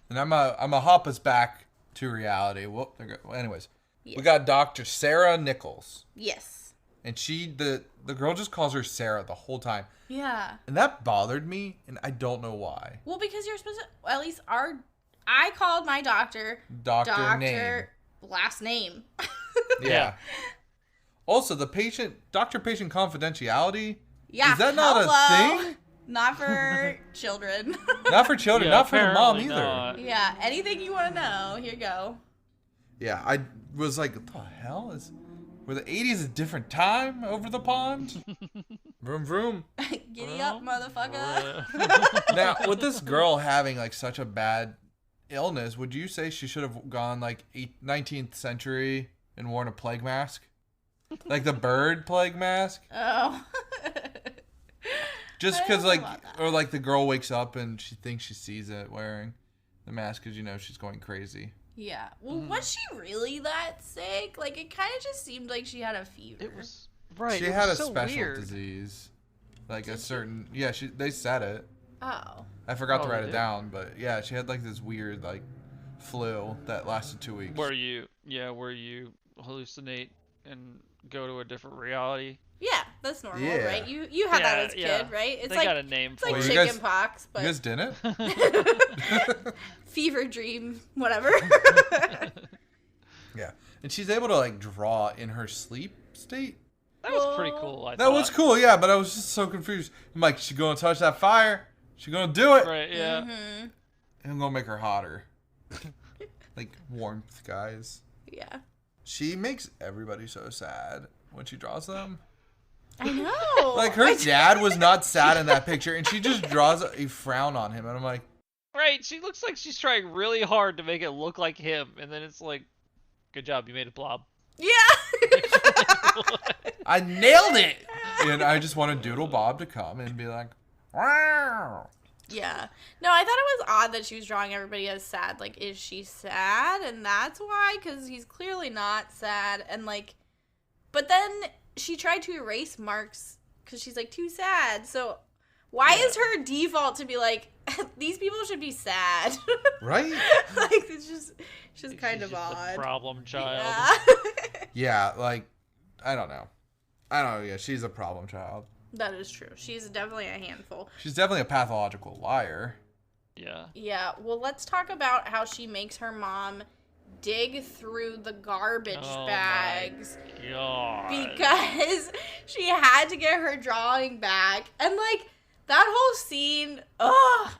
[SPEAKER 1] And I'm a hop us back to reality. Well, anyways, we got Dr. Sarah Nichols.
[SPEAKER 2] Yes.
[SPEAKER 1] And the girl just calls her Sarah the whole time.
[SPEAKER 2] Yeah.
[SPEAKER 1] And that bothered me, and I don't know why.
[SPEAKER 2] Well, because you're supposed to, at least I called my doctor
[SPEAKER 1] name.
[SPEAKER 2] Last name.
[SPEAKER 1] Yeah. Also, the doctor-patient confidentiality.
[SPEAKER 2] Yeah.
[SPEAKER 1] Is that not a thing?
[SPEAKER 2] Not for children.
[SPEAKER 1] Not for children. Not for the mom either.
[SPEAKER 3] Not.
[SPEAKER 2] Yeah. Anything you want to know, here you go.
[SPEAKER 1] Yeah, I was like, what the hell were the 80s a different time over the pond? Vroom vroom.
[SPEAKER 2] Giddy up, motherfucker.
[SPEAKER 1] Now, with this girl having like such a bad illness, would you say she should have gone like 19th century and worn a plague mask? Like the bird plague mask?
[SPEAKER 2] Oh.
[SPEAKER 1] Just because or like the girl wakes up and she thinks she sees it wearing the mask because, she's going crazy.
[SPEAKER 2] Yeah. Well, was she really that sick? Like, it kind of just seemed like she had a fever.
[SPEAKER 3] It was right.
[SPEAKER 1] She had a special disease, like a certain. Yeah, they said it.
[SPEAKER 2] Oh.
[SPEAKER 1] I forgot to write it down, but yeah, she had like this weird like flu that lasted 2 weeks.
[SPEAKER 3] Where you hallucinate and go to a different reality.
[SPEAKER 2] Yeah, that's normal, right? You had that as a kid, right?
[SPEAKER 3] They got a name for it.
[SPEAKER 2] It's like chicken pox, but
[SPEAKER 1] you guys didn't?
[SPEAKER 2] Fever dream, whatever.
[SPEAKER 1] Yeah, and she's able to like draw in her sleep state.
[SPEAKER 3] That was pretty cool.
[SPEAKER 1] That was cool, yeah, but I was just so confused. I'm like, she gonna touch that fire? She gonna do it?
[SPEAKER 3] Right, yeah.
[SPEAKER 2] Mm-hmm.
[SPEAKER 1] And I'm gonna make her hotter. Like warmth, guys.
[SPEAKER 2] Yeah.
[SPEAKER 1] She makes everybody so sad when she draws them.
[SPEAKER 2] I know.
[SPEAKER 1] Like her dad was not sad in that picture, and she just draws a frown on him, and I'm like,
[SPEAKER 3] Right, she looks like she's trying really hard to make it look like him, and then it's like, good job, you made a blob.
[SPEAKER 2] Yeah.
[SPEAKER 1] I nailed it! And I just wanted Doodlebob to come and be like, wow.
[SPEAKER 2] Yeah. No, I thought it was odd that she was drawing everybody as sad. Like, is she sad? And that's why? Because he's clearly not sad. And, like, but then she tried to erase Mark's because she's, like, too sad. So why is her default to be like, these people should be sad?
[SPEAKER 1] Right?
[SPEAKER 2] Like, it's just kind of
[SPEAKER 3] She's just
[SPEAKER 2] odd.
[SPEAKER 3] the problem child.
[SPEAKER 2] Yeah.
[SPEAKER 1] Yeah, like, I don't know. Yeah, she's a problem child.
[SPEAKER 2] That is true. She's definitely a handful.
[SPEAKER 1] She's definitely a pathological liar.
[SPEAKER 3] Yeah.
[SPEAKER 2] Yeah. Well, let's talk about how she makes her mom dig through the garbage bags.
[SPEAKER 3] My God.
[SPEAKER 2] Because she had to get her drawing back. And, like, that whole scene,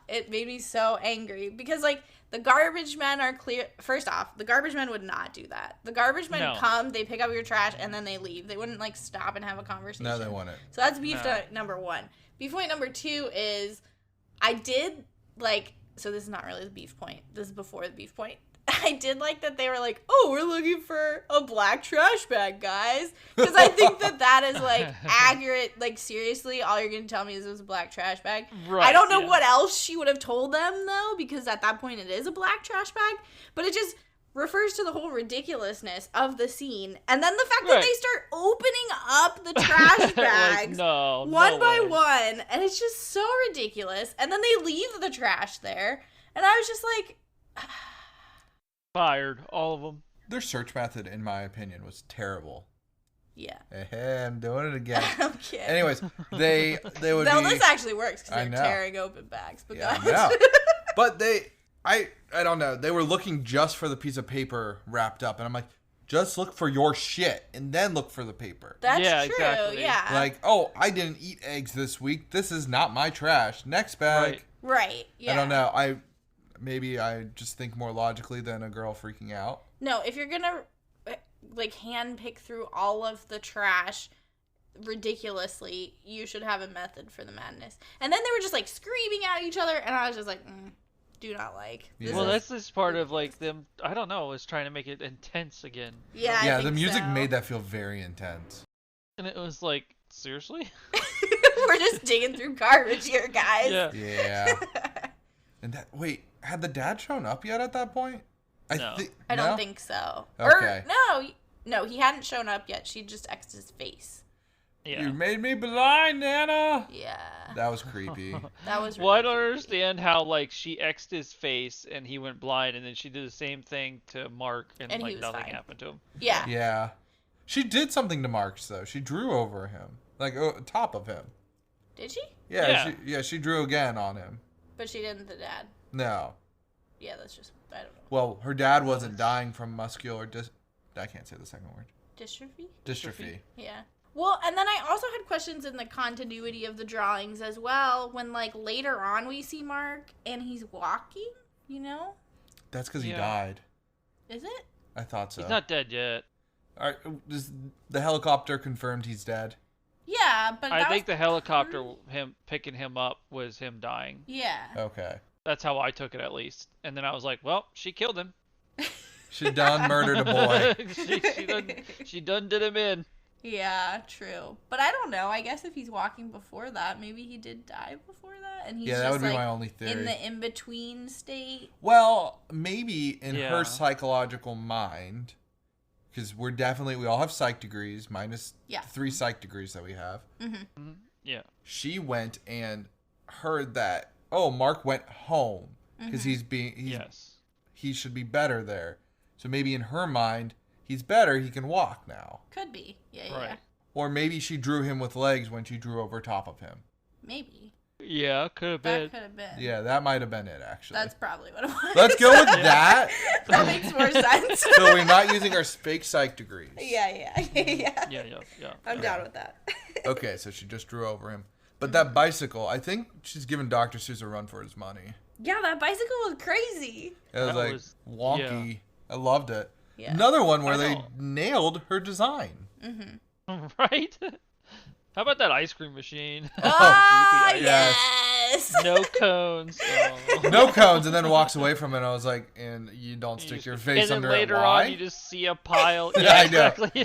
[SPEAKER 2] it made me so angry. Because, like, the garbage men are clear. First off, the garbage men would not do that. The garbage men come, they pick up your trash, and then they leave. They wouldn't, like, stop and have a conversation.
[SPEAKER 1] No, they wouldn't.
[SPEAKER 2] So that's beef number one. Beef point number two is I did, like, so this is not really the beef point. This is before the beef point. I did like that they were like, oh, we're looking for a black trash bag, guys. Because I think that is, like, accurate. Like, seriously, all you're going to tell me is it was a black trash bag.
[SPEAKER 3] Right,
[SPEAKER 2] I don't know what else she would have told them, though, because at that point it is a black trash bag. But it just refers to the whole ridiculousness of the scene. And then the fact that they start opening up the trash bags one by one. And it's just so ridiculous. And then they leave the trash there. And I was just like...
[SPEAKER 3] Fired, all of them.
[SPEAKER 1] Their search method, in my opinion, was terrible.
[SPEAKER 2] Yeah.
[SPEAKER 1] Hey, I'm doing it again.
[SPEAKER 2] I'm kidding.
[SPEAKER 1] Anyways, they would
[SPEAKER 2] no,
[SPEAKER 1] be...
[SPEAKER 2] this actually works because they're tearing open bags. But
[SPEAKER 1] yeah, I know. But I don't know. They were looking just for the piece of paper wrapped up, and I'm like, just look for your shit, and then look for the paper.
[SPEAKER 2] That's true.
[SPEAKER 3] Exactly.
[SPEAKER 2] Yeah.
[SPEAKER 1] Like, oh, I didn't eat eggs this week. This is not my trash. Next bag.
[SPEAKER 2] Right. Yeah.
[SPEAKER 1] I don't know. Maybe I just think more logically than a girl freaking out.
[SPEAKER 2] No, if you're gonna like hand pick through all of the trash ridiculously, you should have a method for the madness. And then they were just like screaming at each other, and I was just like, do not like.
[SPEAKER 1] Yeah.
[SPEAKER 3] Well, that's just part of like them. I don't know. Was trying to make it intense again.
[SPEAKER 2] Yeah.
[SPEAKER 1] Yeah,
[SPEAKER 2] I think
[SPEAKER 1] the music
[SPEAKER 2] so.
[SPEAKER 1] made that feel very intense.
[SPEAKER 3] And it was like, seriously?
[SPEAKER 2] We're just digging through garbage here, guys.
[SPEAKER 3] Yeah.
[SPEAKER 1] Yeah. And had the dad shown up yet at that point?
[SPEAKER 2] I don't think so.
[SPEAKER 1] Okay.
[SPEAKER 2] Or, no, he hadn't shown up yet. She just X'd his face.
[SPEAKER 3] Yeah.
[SPEAKER 1] You made me blind, Nana.
[SPEAKER 2] Yeah.
[SPEAKER 1] That was creepy.
[SPEAKER 2] That was really
[SPEAKER 3] Well, I don't
[SPEAKER 2] creepy.
[SPEAKER 3] understand how like she X'd his face and he went blind, and then she did the same thing to Mark, and
[SPEAKER 2] And he
[SPEAKER 3] like
[SPEAKER 2] was
[SPEAKER 3] nothing
[SPEAKER 2] fine.
[SPEAKER 3] happened to him.
[SPEAKER 2] Yeah.
[SPEAKER 1] Yeah. She did something to Marks, though. She drew over him. Like, top of him.
[SPEAKER 2] Did she?
[SPEAKER 1] Yeah. She drew again on him.
[SPEAKER 2] But she didn't the dad.
[SPEAKER 1] No.
[SPEAKER 2] Yeah, that's just, I don't know.
[SPEAKER 1] Well, her dad wasn't dying from muscular I can't say the second word.
[SPEAKER 2] Dystrophy? Yeah. Well, and then I also had questions in the continuity of the drawings as well, when, like, later on we see Mark and he's walking, you know?
[SPEAKER 1] That's because he
[SPEAKER 3] Yeah.
[SPEAKER 1] died.
[SPEAKER 2] Is it?
[SPEAKER 1] I thought so.
[SPEAKER 3] He's not dead yet.
[SPEAKER 1] All right, the helicopter confirmed he's dead?
[SPEAKER 2] Yeah, but
[SPEAKER 3] I
[SPEAKER 2] that
[SPEAKER 3] think
[SPEAKER 2] was
[SPEAKER 3] the helicopter, him picking him up, was him dying.
[SPEAKER 2] Yeah.
[SPEAKER 1] Okay.
[SPEAKER 3] That's how I took it, at least. And then I was like, well, she killed him.
[SPEAKER 1] She done murdered a boy.
[SPEAKER 3] she done did him in.
[SPEAKER 2] Yeah, true. But I don't know. I guess if he's walking before that, maybe he did die before that, and he's
[SPEAKER 1] Yeah, that
[SPEAKER 2] just
[SPEAKER 1] would be
[SPEAKER 2] like
[SPEAKER 1] my only theory.
[SPEAKER 2] in the in-between state.
[SPEAKER 1] Well, maybe in
[SPEAKER 3] Yeah.
[SPEAKER 1] her psychological mind, because we all have psych degrees, minus
[SPEAKER 2] Yeah.
[SPEAKER 1] 3 psych degrees that we have.
[SPEAKER 2] Mm-hmm.
[SPEAKER 3] Yeah.
[SPEAKER 1] She went and heard that, oh, Mark went home because
[SPEAKER 3] Yes.
[SPEAKER 1] he should be better there. So maybe in her mind, he's better, he can walk now.
[SPEAKER 2] Could be. Yeah,
[SPEAKER 3] Right.
[SPEAKER 2] yeah.
[SPEAKER 1] Or maybe she drew him with legs when she drew over top of him.
[SPEAKER 2] Maybe.
[SPEAKER 3] Yeah, could have been.
[SPEAKER 2] That could have been.
[SPEAKER 1] Yeah, that might have been it, actually.
[SPEAKER 2] That's probably what it was.
[SPEAKER 1] Let's go with that.
[SPEAKER 2] That makes more sense.
[SPEAKER 1] So we're not using our fake psych degrees.
[SPEAKER 2] Yeah. I'm down with that.
[SPEAKER 1] Okay, so she just drew over him. But that bicycle, I think she's giving Dr. Seuss a run for his money.
[SPEAKER 2] Yeah, that bicycle was crazy.
[SPEAKER 1] It was wonky.
[SPEAKER 3] Yeah.
[SPEAKER 1] I loved it.
[SPEAKER 2] Yeah.
[SPEAKER 1] Another one where they nailed her design.
[SPEAKER 3] Right? How about that ice cream machine?
[SPEAKER 2] Oh,
[SPEAKER 3] Creepy
[SPEAKER 2] yes.
[SPEAKER 3] No cones. Oh.
[SPEAKER 1] No cones, and then walks away from it. And I was like, and you don't stick your face
[SPEAKER 3] and
[SPEAKER 1] under
[SPEAKER 3] then
[SPEAKER 1] it.
[SPEAKER 3] later
[SPEAKER 1] Why?
[SPEAKER 3] on, you just see a pile.
[SPEAKER 1] Yeah,
[SPEAKER 3] Yeah,
[SPEAKER 1] I know.
[SPEAKER 3] exactly.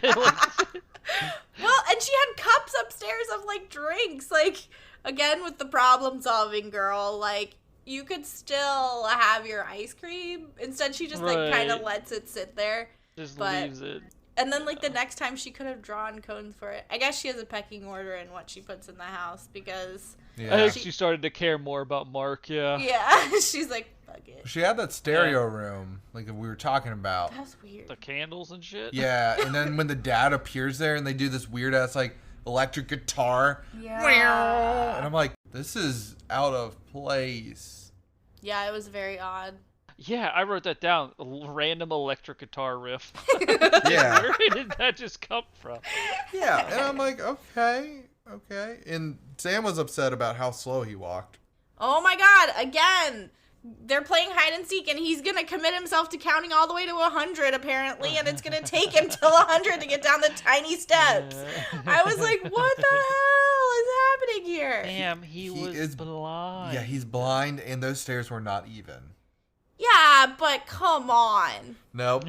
[SPEAKER 2] Well, and she had cups upstairs of, like, drinks. Like, again, with the problem-solving girl, like, you could still have your ice cream. Instead, she just, like, kind of
[SPEAKER 3] Right.
[SPEAKER 2] lets it sit there.
[SPEAKER 3] Just
[SPEAKER 2] But-
[SPEAKER 3] leaves it.
[SPEAKER 2] And then, like, the next time she could have drawn cones for it. I guess she has a pecking order in what she puts in the house because,
[SPEAKER 3] I
[SPEAKER 1] Yeah.
[SPEAKER 3] think she started to care more about Mark. Yeah.
[SPEAKER 2] yeah, she's like, fuck it.
[SPEAKER 1] She had that stereo room, like we were talking about.
[SPEAKER 2] That was weird.
[SPEAKER 3] The candles and shit.
[SPEAKER 1] Yeah, and then when the dad appears there and they do this weird ass like electric guitar,
[SPEAKER 2] Yeah.
[SPEAKER 1] and I'm like, this is out of place.
[SPEAKER 2] Yeah, it was very odd.
[SPEAKER 3] Yeah, I wrote that down. A random electric guitar riff.
[SPEAKER 1] Yeah,
[SPEAKER 3] Where did that just come from?
[SPEAKER 1] yeah, and I'm like, okay. And Sam was upset about how slow he walked.
[SPEAKER 2] Oh my god, again! They're playing hide and seek and he's gonna commit himself to counting all the way to 100 apparently, and it's gonna take him till 100 to get down the tiny steps. I was like, what the hell is happening here?
[SPEAKER 3] Damn, he was
[SPEAKER 1] is-
[SPEAKER 3] blind.
[SPEAKER 1] Yeah, he's blind, and those stairs were not even.
[SPEAKER 2] Yeah, but come on.
[SPEAKER 1] Nope.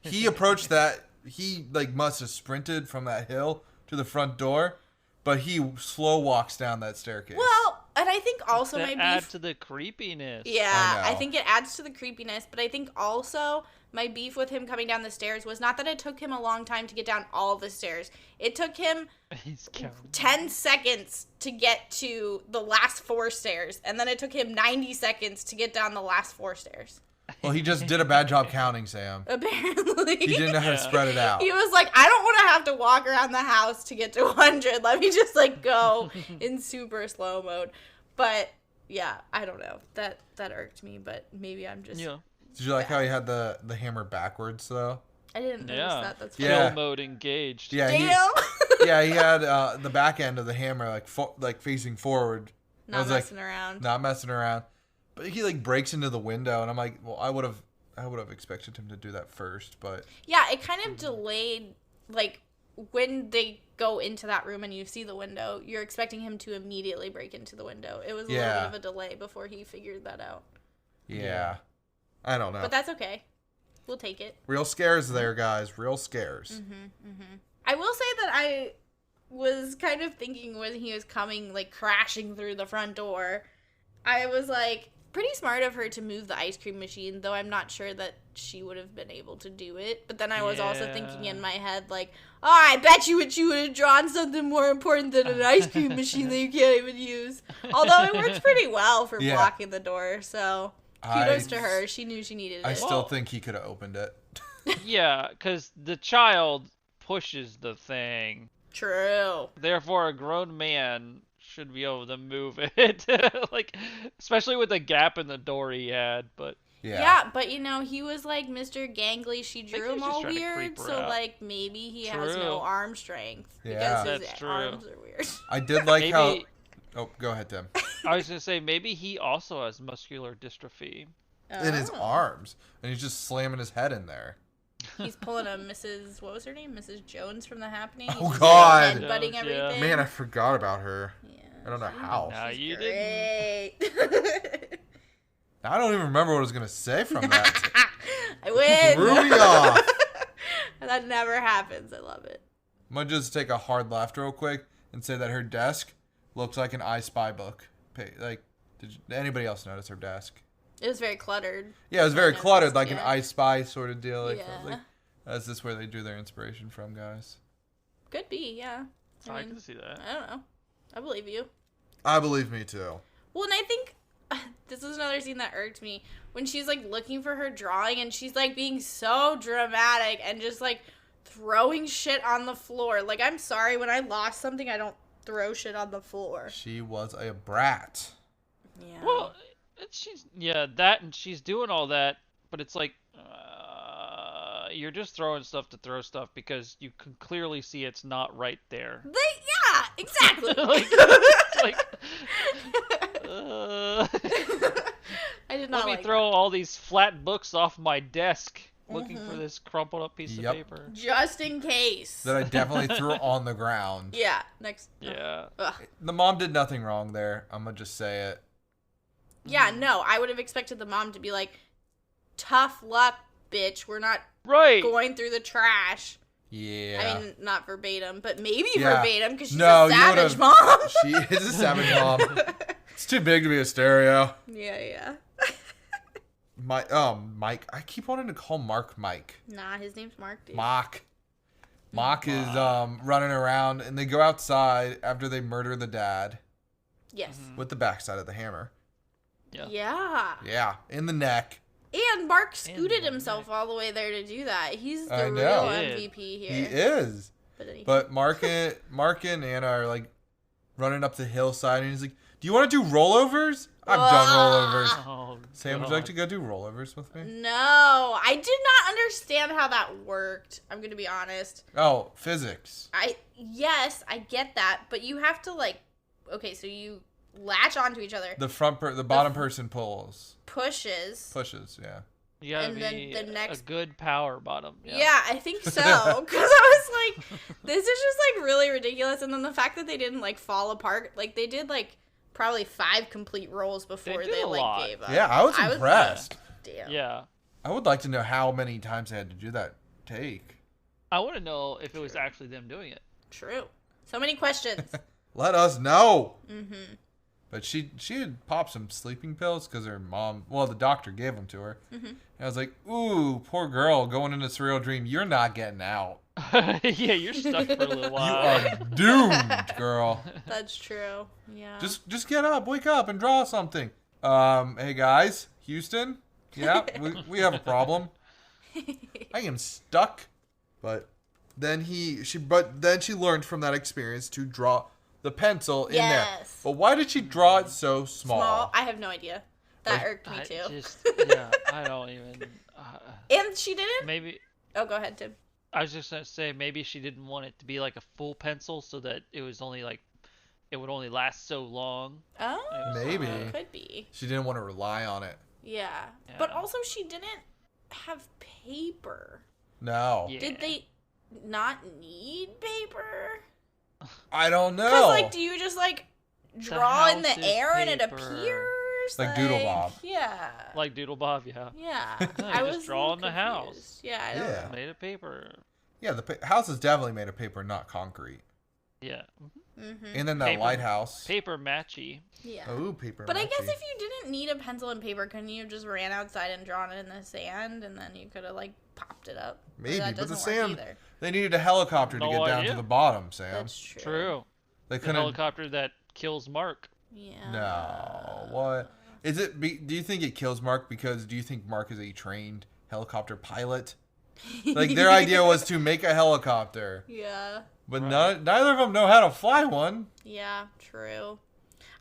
[SPEAKER 1] He approached that. He like must have sprinted from that hill to the front door, but he slow walks down that staircase.
[SPEAKER 2] Well, and I think also
[SPEAKER 3] That
[SPEAKER 2] my
[SPEAKER 3] add
[SPEAKER 2] beef.
[SPEAKER 3] to the creepiness.
[SPEAKER 2] Yeah,
[SPEAKER 1] I
[SPEAKER 2] I
[SPEAKER 1] know.
[SPEAKER 2] think it adds to the creepiness, but I think also my beef with him coming down the stairs was not that it took him a long time to get down all the stairs. It took him
[SPEAKER 3] He's counting.
[SPEAKER 2] 10 seconds to get to the last 4 stairs, and then it took him 90 seconds to get down the last 4 stairs.
[SPEAKER 1] Well, he just did a bad job counting, Sam.
[SPEAKER 2] Apparently.
[SPEAKER 1] He didn't know how to spread it out.
[SPEAKER 2] He was like, I don't want to have to walk around the house to get to 100. Let me just, like, go in super slow mode. But, yeah, I don't know. That irked me, but maybe I'm just...
[SPEAKER 3] Yeah.
[SPEAKER 1] Did you like how he had the hammer backwards though?
[SPEAKER 2] I didn't notice
[SPEAKER 3] Yeah.
[SPEAKER 2] that. That's
[SPEAKER 1] Yeah.
[SPEAKER 3] Kill mode engaged.
[SPEAKER 1] Yeah,
[SPEAKER 2] Damn!
[SPEAKER 1] yeah, he had the back end of the hammer like facing forward. I
[SPEAKER 2] Not
[SPEAKER 1] was like,
[SPEAKER 2] messing around.
[SPEAKER 1] not messing around. But he like breaks into the window, and I'm like, well, I would have expected him to do that first, but
[SPEAKER 2] Yeah, it kind of delayed, like, when they go into that room and you see the window, you're expecting him to immediately break into the window. It was a little bit
[SPEAKER 1] Yeah.
[SPEAKER 2] of a delay before he figured that out.
[SPEAKER 1] yeah, I don't know.
[SPEAKER 2] But that's okay. We'll take it.
[SPEAKER 1] Real scares there, guys. Real scares.
[SPEAKER 2] I will say that I was kind of thinking when he was coming, like, crashing through the front door, I was like, pretty smart of her to move the ice cream machine, though I'm not sure that she would have been able to do it. But then I was also thinking in my head, like, oh, I bet you would have drawn something more important than an ice cream machine that you can't even use. Although it works pretty well for
[SPEAKER 1] Yeah.
[SPEAKER 2] blocking the door, so kudos to her. She knew she needed it.
[SPEAKER 1] I still
[SPEAKER 3] Well-
[SPEAKER 1] think he could have opened it.
[SPEAKER 3] Yeah, because the child pushes the thing.
[SPEAKER 2] True.
[SPEAKER 3] Therefore, a grown man should be able to move it. Like, especially with the gap in the door he had. But
[SPEAKER 2] Yeah, but you know, he was like Mr. Gangly. She
[SPEAKER 3] think
[SPEAKER 2] drew
[SPEAKER 3] he
[SPEAKER 2] him
[SPEAKER 3] was just
[SPEAKER 2] all
[SPEAKER 3] trying to
[SPEAKER 2] weird,
[SPEAKER 3] creep her
[SPEAKER 2] so
[SPEAKER 3] out.
[SPEAKER 2] like maybe he has
[SPEAKER 3] True.
[SPEAKER 2] no arm strength
[SPEAKER 1] Yeah.
[SPEAKER 2] because his
[SPEAKER 3] That's true.
[SPEAKER 2] arms are weird.
[SPEAKER 1] I did like how.
[SPEAKER 3] maybe
[SPEAKER 1] Oh, go ahead, Tim.
[SPEAKER 3] I was gonna say maybe he also has muscular dystrophy.
[SPEAKER 1] In his
[SPEAKER 2] Oh.
[SPEAKER 1] arms, and he's just slamming his head in there.
[SPEAKER 2] He's pulling a Mrs. What was her name? Mrs. Jones from The Happening. He's
[SPEAKER 1] Oh,
[SPEAKER 2] just,
[SPEAKER 1] God.
[SPEAKER 2] Like, headbutting
[SPEAKER 3] Jones, yeah.
[SPEAKER 2] everything.
[SPEAKER 1] Man, I forgot about her.
[SPEAKER 2] Yeah.
[SPEAKER 1] I don't know how.
[SPEAKER 3] Nah,
[SPEAKER 2] She's
[SPEAKER 3] you didn't.
[SPEAKER 2] great.
[SPEAKER 1] I don't even remember what I was gonna say from that.
[SPEAKER 2] I win.
[SPEAKER 1] Threw me off.
[SPEAKER 2] That never happens. I love it.
[SPEAKER 1] I'm gonna just take a hard left real quick and say that her desk looks like an I Spy book. Like, did anybody else notice her desk?
[SPEAKER 2] It was very cluttered.
[SPEAKER 1] Yeah, it was very
[SPEAKER 2] noticed,
[SPEAKER 1] cluttered, like an
[SPEAKER 2] yeah.
[SPEAKER 1] I Spy sort of deal. Like,
[SPEAKER 2] Yeah.
[SPEAKER 1] is this where they drew their inspiration from, guys?
[SPEAKER 2] Could be, yeah.
[SPEAKER 3] I
[SPEAKER 2] mean,
[SPEAKER 3] can see that.
[SPEAKER 2] I don't know. I believe you.
[SPEAKER 1] I believe me too.
[SPEAKER 2] Well, and I think this is another scene that irked me when she's like looking for her drawing and she's like being so dramatic and just like throwing shit on the floor. Like, I'm sorry, when I lost something, I don't throw shit on the floor.
[SPEAKER 1] She was a brat.
[SPEAKER 2] Yeah.
[SPEAKER 3] Well, that, and she's doing all that, but it's like you're just throwing stuff to throw stuff because you can clearly see it's not right there.
[SPEAKER 2] Yeah, exactly. I did not
[SPEAKER 3] let me throw all these flat books off my desk looking for this crumpled up piece of paper.
[SPEAKER 2] Just in case.
[SPEAKER 1] That I definitely threw on the ground.
[SPEAKER 2] Yeah, next.
[SPEAKER 3] Yeah.
[SPEAKER 1] The mom did nothing wrong there. I'm going to just say it.
[SPEAKER 2] Yeah, no, I would have expected the mom to be like, tough luck, bitch. We're not going through the trash.
[SPEAKER 1] Yeah.
[SPEAKER 2] I mean, not verbatim, but maybe verbatim because she's
[SPEAKER 1] a
[SPEAKER 2] savage mom.
[SPEAKER 1] She is a savage mom. It's too big to be a stereo.
[SPEAKER 2] Yeah.
[SPEAKER 1] Mike. I keep wanting to call Mark Mike.
[SPEAKER 2] Nah, his name's Mark, dude.
[SPEAKER 1] Mock is running around, and they go outside after they murder the dad.
[SPEAKER 2] Yes.
[SPEAKER 1] With the backside of the hammer.
[SPEAKER 2] Yeah.
[SPEAKER 1] Yeah, in the neck.
[SPEAKER 2] And Mark scooted himself all the way there to do that. He's the real MVP here.
[SPEAKER 1] He is. But Mark and Anna are like running up the hillside, and he's like, "Do you want to do rollovers? I've done rollovers."
[SPEAKER 3] Oh,
[SPEAKER 1] Sam, would you like to go do rollovers with me?
[SPEAKER 2] No, I did not understand how that worked. I'm gonna be honest.
[SPEAKER 1] Oh, physics.
[SPEAKER 2] Yes, I get that, but you have to so you latch onto each other.
[SPEAKER 1] The bottom person pushes, yeah.
[SPEAKER 3] You gotta
[SPEAKER 2] and
[SPEAKER 3] be
[SPEAKER 2] then the next...
[SPEAKER 3] a good power bottom.
[SPEAKER 2] Yeah, I think so. Because I was like, this is just really ridiculous. And then the fact that they didn't fall apart, they did probably 5 complete rolls before they gave up.
[SPEAKER 1] Yeah, I was impressed.
[SPEAKER 2] Damn.
[SPEAKER 3] Yeah.
[SPEAKER 1] I would like to know how many times they had to do that take.
[SPEAKER 3] I want to know if it was actually them doing it.
[SPEAKER 2] True. So many questions.
[SPEAKER 1] Let us know.
[SPEAKER 2] Mm-hmm.
[SPEAKER 1] But she had popped some sleeping pills because her mom, the doctor gave them to her. Mm-hmm. And I was like, ooh, poor girl going into this real dream. You're not getting out.
[SPEAKER 3] Yeah, you're stuck for a little while.
[SPEAKER 1] You are doomed, girl.
[SPEAKER 2] That's true. Yeah.
[SPEAKER 1] Just get up, wake up, and draw something. Hey guys, Houston. Yeah, we have a problem. I am stuck. But then she learned from that experience to draw the pencil in there. But why did she draw it so small?
[SPEAKER 2] I have no idea. That irked me too.
[SPEAKER 3] I don't even.
[SPEAKER 2] And she didn't?
[SPEAKER 3] Maybe.
[SPEAKER 2] Oh, go ahead, Tim.
[SPEAKER 3] I was just gonna say maybe she didn't want it to be like a full pencil, so that it was only it would only last so long.
[SPEAKER 2] Oh,
[SPEAKER 1] maybe.
[SPEAKER 2] Could be.
[SPEAKER 1] She didn't want to rely on it.
[SPEAKER 2] Yeah. But also she didn't have paper.
[SPEAKER 1] No.
[SPEAKER 3] Yeah.
[SPEAKER 2] Did they not need paper?
[SPEAKER 1] I don't know.
[SPEAKER 2] Because do you just draw in the air and it appears?
[SPEAKER 1] Like Doodlebob.
[SPEAKER 2] Yeah.
[SPEAKER 3] Like Doodlebob, yeah.
[SPEAKER 2] Yeah.
[SPEAKER 3] No, I was drawing the house.
[SPEAKER 2] Yeah, I don't know.
[SPEAKER 3] Made of paper.
[SPEAKER 1] Yeah, the house is definitely made of paper, not concrete.
[SPEAKER 3] Yeah.
[SPEAKER 2] Mm-hmm.
[SPEAKER 1] And then that lighthouse.
[SPEAKER 3] Paper matchy.
[SPEAKER 2] Yeah.
[SPEAKER 1] Oh, paper
[SPEAKER 2] But
[SPEAKER 1] matchy.
[SPEAKER 2] I guess if you didn't need a pencil and paper, couldn't you have just ran outside and drawn it in the sand, and then you could have popped it up?
[SPEAKER 1] Maybe, but the
[SPEAKER 2] sand.
[SPEAKER 1] sand. They needed a helicopter to get down to the bottom, Sam.
[SPEAKER 2] That's true.
[SPEAKER 3] True.
[SPEAKER 1] They
[SPEAKER 3] the helicopter that kills Mark.
[SPEAKER 2] Yeah.
[SPEAKER 1] No. What? Is it? Do you think it kills Mark because do you think Mark is a trained helicopter pilot? Their idea was to make a helicopter.
[SPEAKER 2] Yeah.
[SPEAKER 1] But neither of them know how to fly one.
[SPEAKER 2] Yeah, true.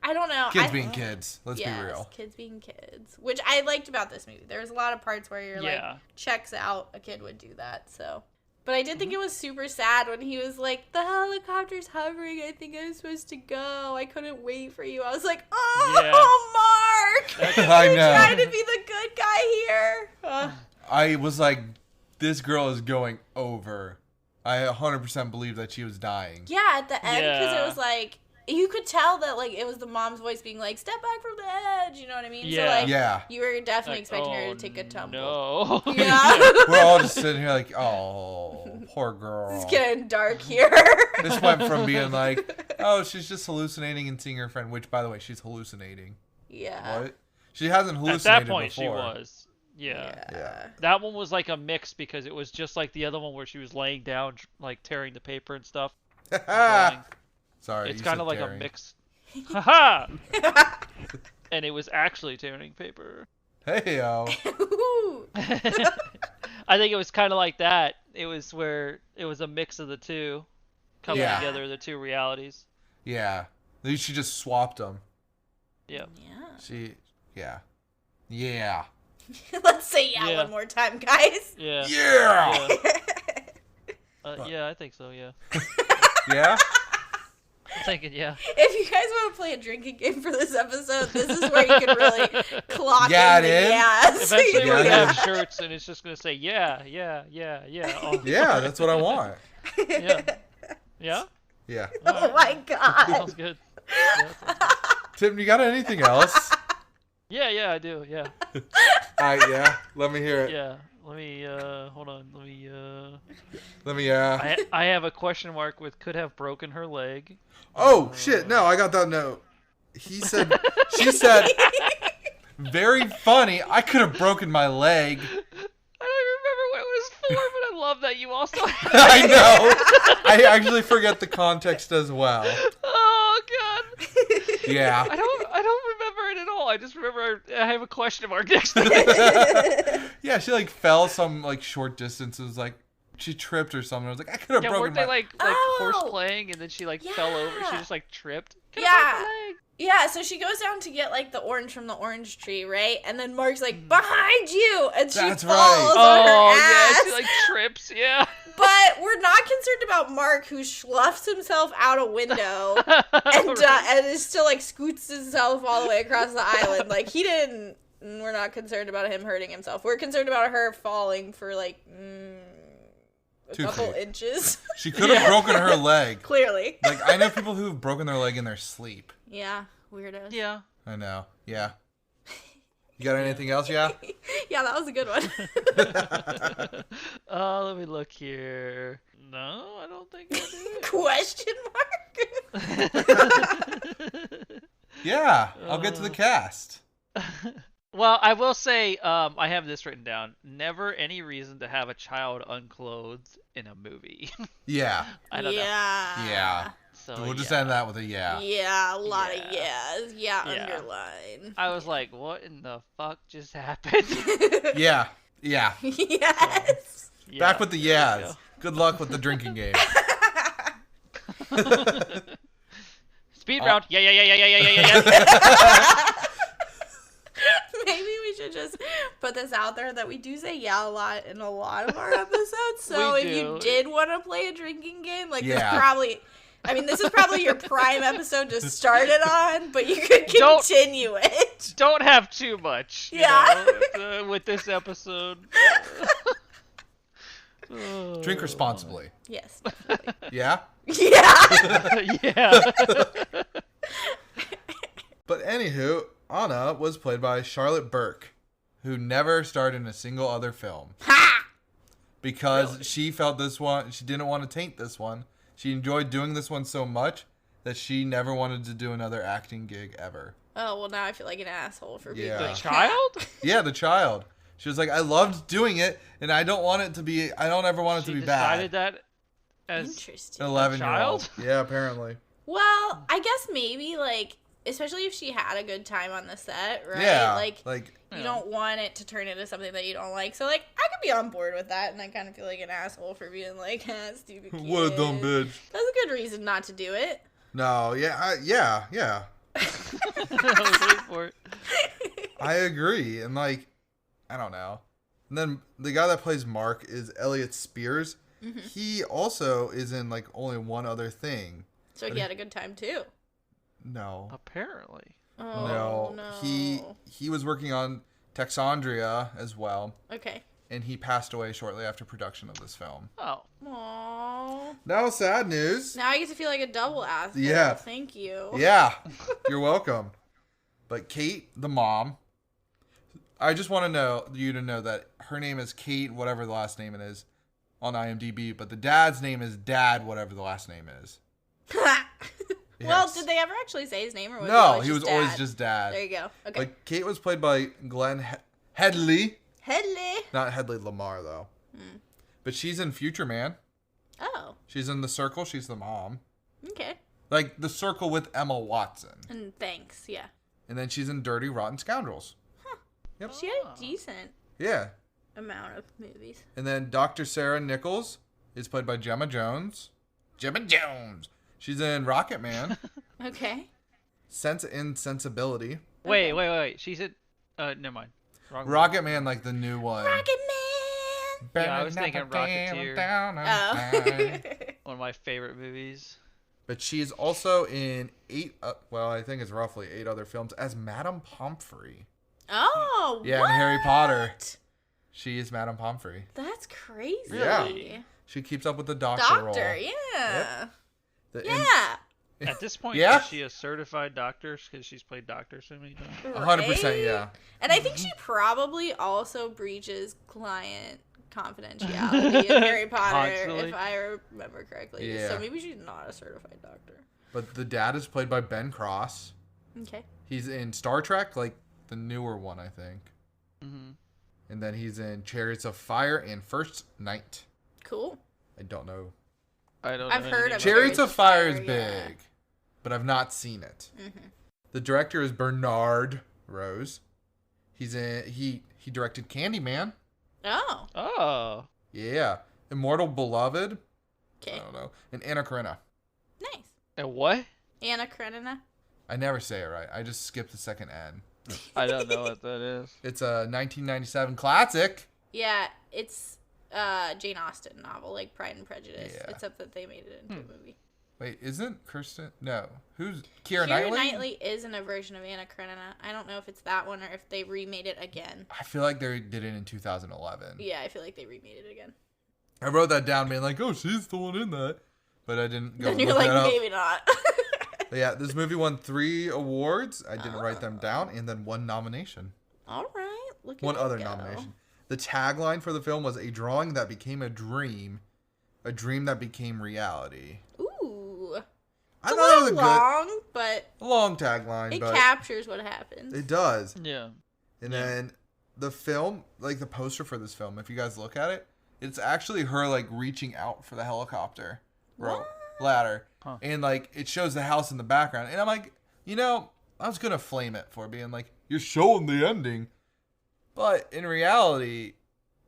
[SPEAKER 2] I don't know.
[SPEAKER 1] Kids being kids. Let's be real.
[SPEAKER 2] Kids being kids. Which I liked about this movie. There's a lot of parts where you're checks out. A kid would do that, so. But I did think it was super sad when he was like, the helicopter's hovering. I think I'm supposed to go. I couldn't wait for you. I was like, Mark!
[SPEAKER 1] I know.
[SPEAKER 2] You're trying to be the good guy here.
[SPEAKER 1] I was like, this girl is going over. I 100% believe that she was dying.
[SPEAKER 2] Yeah, at the end, because it was you could tell that it was the mom's voice being like, step back from the edge, you know what I mean?
[SPEAKER 3] Yeah.
[SPEAKER 2] So you were definitely expecting her to take a tumble.
[SPEAKER 3] No.
[SPEAKER 2] Yeah.
[SPEAKER 1] We're all just sitting here like, oh, poor girl.
[SPEAKER 2] It's getting dark here.
[SPEAKER 1] This went from being like, oh, she's just hallucinating and seeing her friend, which, by the way, she's hallucinating.
[SPEAKER 2] Yeah.
[SPEAKER 1] What? She hasn't hallucinated
[SPEAKER 3] At that point,
[SPEAKER 1] before.
[SPEAKER 3] she was. Yeah.
[SPEAKER 1] Yeah.
[SPEAKER 3] That one was like a mix because it was just like the other one where she was laying down, tearing the paper and stuff.
[SPEAKER 1] Sorry,
[SPEAKER 3] it's kind of like a mix. Haha! And it was actually tearing paper.
[SPEAKER 1] Hey, yo.
[SPEAKER 3] I think it was kind of like that. It was where it was a mix of the two coming together, the two realities.
[SPEAKER 1] Yeah. She just swapped them.
[SPEAKER 3] Yep.
[SPEAKER 2] Yeah.
[SPEAKER 1] Yeah.
[SPEAKER 2] Let's say yeah one more time, guys.
[SPEAKER 3] Yeah.
[SPEAKER 1] Yeah.
[SPEAKER 3] Yeah, I think so. Yeah.
[SPEAKER 1] Yeah.
[SPEAKER 3] I'm thinking, yeah.
[SPEAKER 2] If you guys want to play a drinking game for this episode, this is where you can really clock
[SPEAKER 1] Yeah,
[SPEAKER 2] in the yes.
[SPEAKER 3] Eventually we're
[SPEAKER 1] Yeah,
[SPEAKER 3] gonna
[SPEAKER 1] it
[SPEAKER 3] have shirts and it's just gonna say yeah. Oh,
[SPEAKER 1] Yeah, that's what I want.
[SPEAKER 3] yeah. Yeah?
[SPEAKER 1] Yeah.
[SPEAKER 2] Oh my god.
[SPEAKER 3] Sounds good. Yeah, that sounds good.
[SPEAKER 1] Tim, you got anything else?
[SPEAKER 3] Yeah, I do. Yeah.
[SPEAKER 1] Alright, yeah. Let me hear it.
[SPEAKER 3] Yeah. Let me hold on.
[SPEAKER 1] Let me
[SPEAKER 3] I have a question mark with could have broken her leg.
[SPEAKER 1] Oh shit, no, I got that note. She said very funny. I could have broken my leg.
[SPEAKER 3] I don't remember what it was for, but I love that you also
[SPEAKER 1] I know. I actually forget the context as well.
[SPEAKER 3] Oh god.
[SPEAKER 1] Yeah.
[SPEAKER 3] I don't remember it at all. I just remember I have a question mark next to it.
[SPEAKER 1] Yeah, she like fell some like short distances, like she tripped or something. I was like, I could have
[SPEAKER 3] Yeah,
[SPEAKER 1] broken
[SPEAKER 3] weren't they
[SPEAKER 1] my
[SPEAKER 3] like
[SPEAKER 2] Oh!
[SPEAKER 3] horse playing and then she like fell over? She just like tripped. Could've
[SPEAKER 2] Yeah.
[SPEAKER 3] broke her leg.
[SPEAKER 2] Yeah, so she goes down to get like the orange from the orange tree, right? And then Mark's like, behind you! And she
[SPEAKER 1] That's
[SPEAKER 2] falls
[SPEAKER 1] right.
[SPEAKER 2] on her
[SPEAKER 3] Oh
[SPEAKER 2] ass.
[SPEAKER 3] yeah, she like trips. Yeah.
[SPEAKER 2] But we're not concerned about Mark, who schluffs himself out a window and is still like scoots himself all the way across the island. Like he didn't. We're not concerned about him hurting himself. We're concerned about her falling for like a
[SPEAKER 1] 2
[SPEAKER 2] couple
[SPEAKER 1] feet.
[SPEAKER 2] inches.
[SPEAKER 1] She could have broken her leg.
[SPEAKER 2] Clearly.
[SPEAKER 1] Like I know people who've broken their leg in their sleep.
[SPEAKER 2] Yeah, weirdos.
[SPEAKER 3] Yeah.
[SPEAKER 1] I know. Yeah. You got anything else? Yeah.
[SPEAKER 2] Yeah, that was a good one.
[SPEAKER 3] Let me look here. No, I don't think I
[SPEAKER 2] Question mark?
[SPEAKER 1] Yeah. I'll get to the cast.
[SPEAKER 3] did. Well, I will say, I have this written down. Never any reason to have a child unclothed in a movie.
[SPEAKER 1] Yeah.
[SPEAKER 3] I don't know.
[SPEAKER 1] Yeah.
[SPEAKER 3] So
[SPEAKER 1] We'll just
[SPEAKER 3] yeah.
[SPEAKER 1] end that with a yeah.
[SPEAKER 2] Yeah, a lot of
[SPEAKER 3] Yeah.
[SPEAKER 2] yeahs. Yeah,
[SPEAKER 3] Yeah.
[SPEAKER 2] underline.
[SPEAKER 3] I was like, what in the fuck just happened?
[SPEAKER 1] Yeah. Yeah.
[SPEAKER 2] Yes.
[SPEAKER 3] Yeah,
[SPEAKER 1] Back with the
[SPEAKER 3] there you
[SPEAKER 1] yeahs. Good luck with the drinking game.
[SPEAKER 3] go. Speed round. Yeah.
[SPEAKER 2] Maybe we should just put this out there that we do say yeah a lot in a lot of our episodes. So
[SPEAKER 3] We
[SPEAKER 2] if you
[SPEAKER 3] do.
[SPEAKER 2] did want to play a drinking game, like
[SPEAKER 1] Yeah.
[SPEAKER 2] this is probably your prime episode to start it on, but you could
[SPEAKER 3] Don't-
[SPEAKER 2] continue it.
[SPEAKER 3] Don't have too much. you
[SPEAKER 2] Yeah.
[SPEAKER 3] know, with this episode.
[SPEAKER 1] Drink responsibly.
[SPEAKER 2] Yes.
[SPEAKER 1] Yeah?
[SPEAKER 2] Yeah.
[SPEAKER 3] Yeah.
[SPEAKER 1] But anywho, Anna was played by Charlotte Burke, who never starred in a single other film.
[SPEAKER 2] Ha!
[SPEAKER 1] Because she felt she didn't want to taint this one. She enjoyed doing this one so much that she never wanted to do another acting gig ever.
[SPEAKER 2] Oh, well, now I feel like an asshole for being
[SPEAKER 1] Yeah.
[SPEAKER 3] The
[SPEAKER 2] like,
[SPEAKER 3] child?
[SPEAKER 1] Yeah, the child. She was like, I loved doing it, and I don't ever want it
[SPEAKER 3] She
[SPEAKER 1] to be
[SPEAKER 3] decided
[SPEAKER 1] bad.
[SPEAKER 3] that as
[SPEAKER 2] Interesting.
[SPEAKER 1] An 11-year-old.
[SPEAKER 3] child?
[SPEAKER 1] Yeah, apparently.
[SPEAKER 2] Well, I guess maybe, like, especially if she had a good time on the set, right?
[SPEAKER 1] Yeah.
[SPEAKER 2] Like,
[SPEAKER 3] Yeah.
[SPEAKER 2] you don't want it to turn into something that you don't like. So, like, I could be on board with that, and I kind of feel like an asshole for being like, stupid kid.
[SPEAKER 1] What a dumb bitch.
[SPEAKER 2] That's a good reason not to do it.
[SPEAKER 1] No, yeah, yeah.
[SPEAKER 3] I was waiting for it.
[SPEAKER 1] I agree. And, like, I don't know. And then the guy that plays Mark is Elliot Spears.
[SPEAKER 2] Mm-hmm.
[SPEAKER 1] He also is in, like, only one other thing.
[SPEAKER 2] So he had a good time, too.
[SPEAKER 1] No.
[SPEAKER 3] Apparently.
[SPEAKER 2] Oh,
[SPEAKER 1] No. He was working on Texandria as well.
[SPEAKER 2] Okay.
[SPEAKER 1] And he passed away shortly after production of this film.
[SPEAKER 3] Oh.
[SPEAKER 2] Aww.
[SPEAKER 1] Now, sad news.
[SPEAKER 2] Now I get to feel like a double asshole.
[SPEAKER 1] Yeah.
[SPEAKER 2] Thank you.
[SPEAKER 1] Yeah, you're welcome. But Kate, the mom, I just want you to know that her name is Kate, whatever the last name it is, on IMDb. But the dad's name is Dad, whatever the last name is.
[SPEAKER 2] Well,
[SPEAKER 1] Yes.
[SPEAKER 2] did they ever actually say his name, or was
[SPEAKER 1] No,
[SPEAKER 2] he
[SPEAKER 1] he was
[SPEAKER 2] just
[SPEAKER 1] always
[SPEAKER 2] Dad?
[SPEAKER 1] just Dad.
[SPEAKER 2] There you go. Okay.
[SPEAKER 1] But Kate was played by Glenn Headley,
[SPEAKER 2] Hello.
[SPEAKER 1] not Headley Lamar though. But she's in Future Man.
[SPEAKER 2] Oh.
[SPEAKER 1] She's in The Circle. She's the mom.
[SPEAKER 2] Okay.
[SPEAKER 1] Like The Circle with Emma Watson.
[SPEAKER 2] And thanks. Yeah.
[SPEAKER 1] And then she's in Dirty Rotten Scoundrels. Yep.
[SPEAKER 2] She had a decent
[SPEAKER 1] Yeah.
[SPEAKER 2] amount of movies.
[SPEAKER 1] And then Dr. Sarah Nichols is played by Gemma Jones. Gemma Jones. She's in Rocket Man,
[SPEAKER 2] Okay.
[SPEAKER 1] Sense and Sensibility.
[SPEAKER 3] Wait. She's in. Never mind. Wrong one.
[SPEAKER 1] Rocket Man, like the new one.
[SPEAKER 2] Rocket Man.
[SPEAKER 3] Yeah, I was thinking Rocketeer.
[SPEAKER 2] Oh.
[SPEAKER 3] One of my favorite movies.
[SPEAKER 1] But she's also in 8, I think it's roughly 8 other films as Madame Pomfrey.
[SPEAKER 2] Oh.
[SPEAKER 1] Yeah,
[SPEAKER 2] what?
[SPEAKER 1] in Harry Potter. She is Madame Pomfrey.
[SPEAKER 2] That's crazy.
[SPEAKER 1] Yeah. She keeps up with the doctor role.
[SPEAKER 2] Yeah.
[SPEAKER 1] Yep.
[SPEAKER 2] Yeah.
[SPEAKER 3] At this point,
[SPEAKER 1] Yeah.
[SPEAKER 3] is she a certified doctor because she's played doctor so many times?
[SPEAKER 1] 100%, yeah.
[SPEAKER 2] And I think she probably also breaches client confidentiality in Harry Potter,
[SPEAKER 3] Constantly.
[SPEAKER 2] if I remember correctly.
[SPEAKER 1] Yeah.
[SPEAKER 2] So maybe she's not a certified doctor.
[SPEAKER 1] But the dad is played by Ben Cross.
[SPEAKER 2] Okay.
[SPEAKER 1] He's in Star Trek, like the newer one, I think.
[SPEAKER 3] Mm-hmm.
[SPEAKER 1] And then he's in Chariots of Fire and First Night.
[SPEAKER 2] Cool.
[SPEAKER 1] I don't know.
[SPEAKER 3] I don't.
[SPEAKER 2] I've
[SPEAKER 3] know
[SPEAKER 2] heard
[SPEAKER 3] anything
[SPEAKER 2] of
[SPEAKER 3] about
[SPEAKER 1] Chariots of Fire is
[SPEAKER 2] yeah.
[SPEAKER 1] big, but I've not seen it.
[SPEAKER 2] Mm-hmm.
[SPEAKER 1] The director is Bernard Rose. He's in. He directed Candyman.
[SPEAKER 2] Oh.
[SPEAKER 3] Oh.
[SPEAKER 1] Yeah. Immortal Beloved.
[SPEAKER 2] Okay.
[SPEAKER 1] I don't know. And Anna Karenina.
[SPEAKER 2] Nice.
[SPEAKER 3] And what?
[SPEAKER 2] Anna Karenina.
[SPEAKER 1] I never say it right. I just skip the second N.
[SPEAKER 3] I don't know what that is.
[SPEAKER 1] It's a 1997 classic.
[SPEAKER 2] Yeah, it's Jane Austen novel, like Pride and Prejudice,
[SPEAKER 1] Yeah.
[SPEAKER 2] except that they made it into a movie.
[SPEAKER 1] Wait, isn't Kirsten? No. Who's Keira
[SPEAKER 2] Keira
[SPEAKER 1] Knightley?
[SPEAKER 2] Knightley is in a version of Anna Karenina. I don't know if it's that one or if they remade it again.
[SPEAKER 1] I feel like they did it in 2011.
[SPEAKER 2] Yeah, I feel like they remade it again.
[SPEAKER 1] I wrote that down, being like, "Oh, she's the one in that," but I didn't go
[SPEAKER 2] Then
[SPEAKER 1] look
[SPEAKER 2] you're like,
[SPEAKER 1] that up.
[SPEAKER 2] maybe not.
[SPEAKER 1] But yeah, this movie won 3 awards. I didn't write them down, and then 1 nomination.
[SPEAKER 2] All right, look at
[SPEAKER 1] One
[SPEAKER 2] you
[SPEAKER 1] other
[SPEAKER 2] go.
[SPEAKER 1] nomination. The tagline for the film was "A drawing that became a dream that became reality."
[SPEAKER 2] Ooh,
[SPEAKER 1] I
[SPEAKER 2] it's a
[SPEAKER 1] thought it was
[SPEAKER 2] little long, but
[SPEAKER 1] a long tagline,
[SPEAKER 2] it
[SPEAKER 1] but
[SPEAKER 2] captures what happens.
[SPEAKER 1] it does.
[SPEAKER 3] Yeah.
[SPEAKER 1] And then the film, like the poster for this film, if you guys look at it, it's actually her like reaching out for the helicopter ladder.
[SPEAKER 3] Huh.
[SPEAKER 1] And like it shows the house in the background. And I'm like, I was gonna flame it for being like, you're showing the ending. But in reality,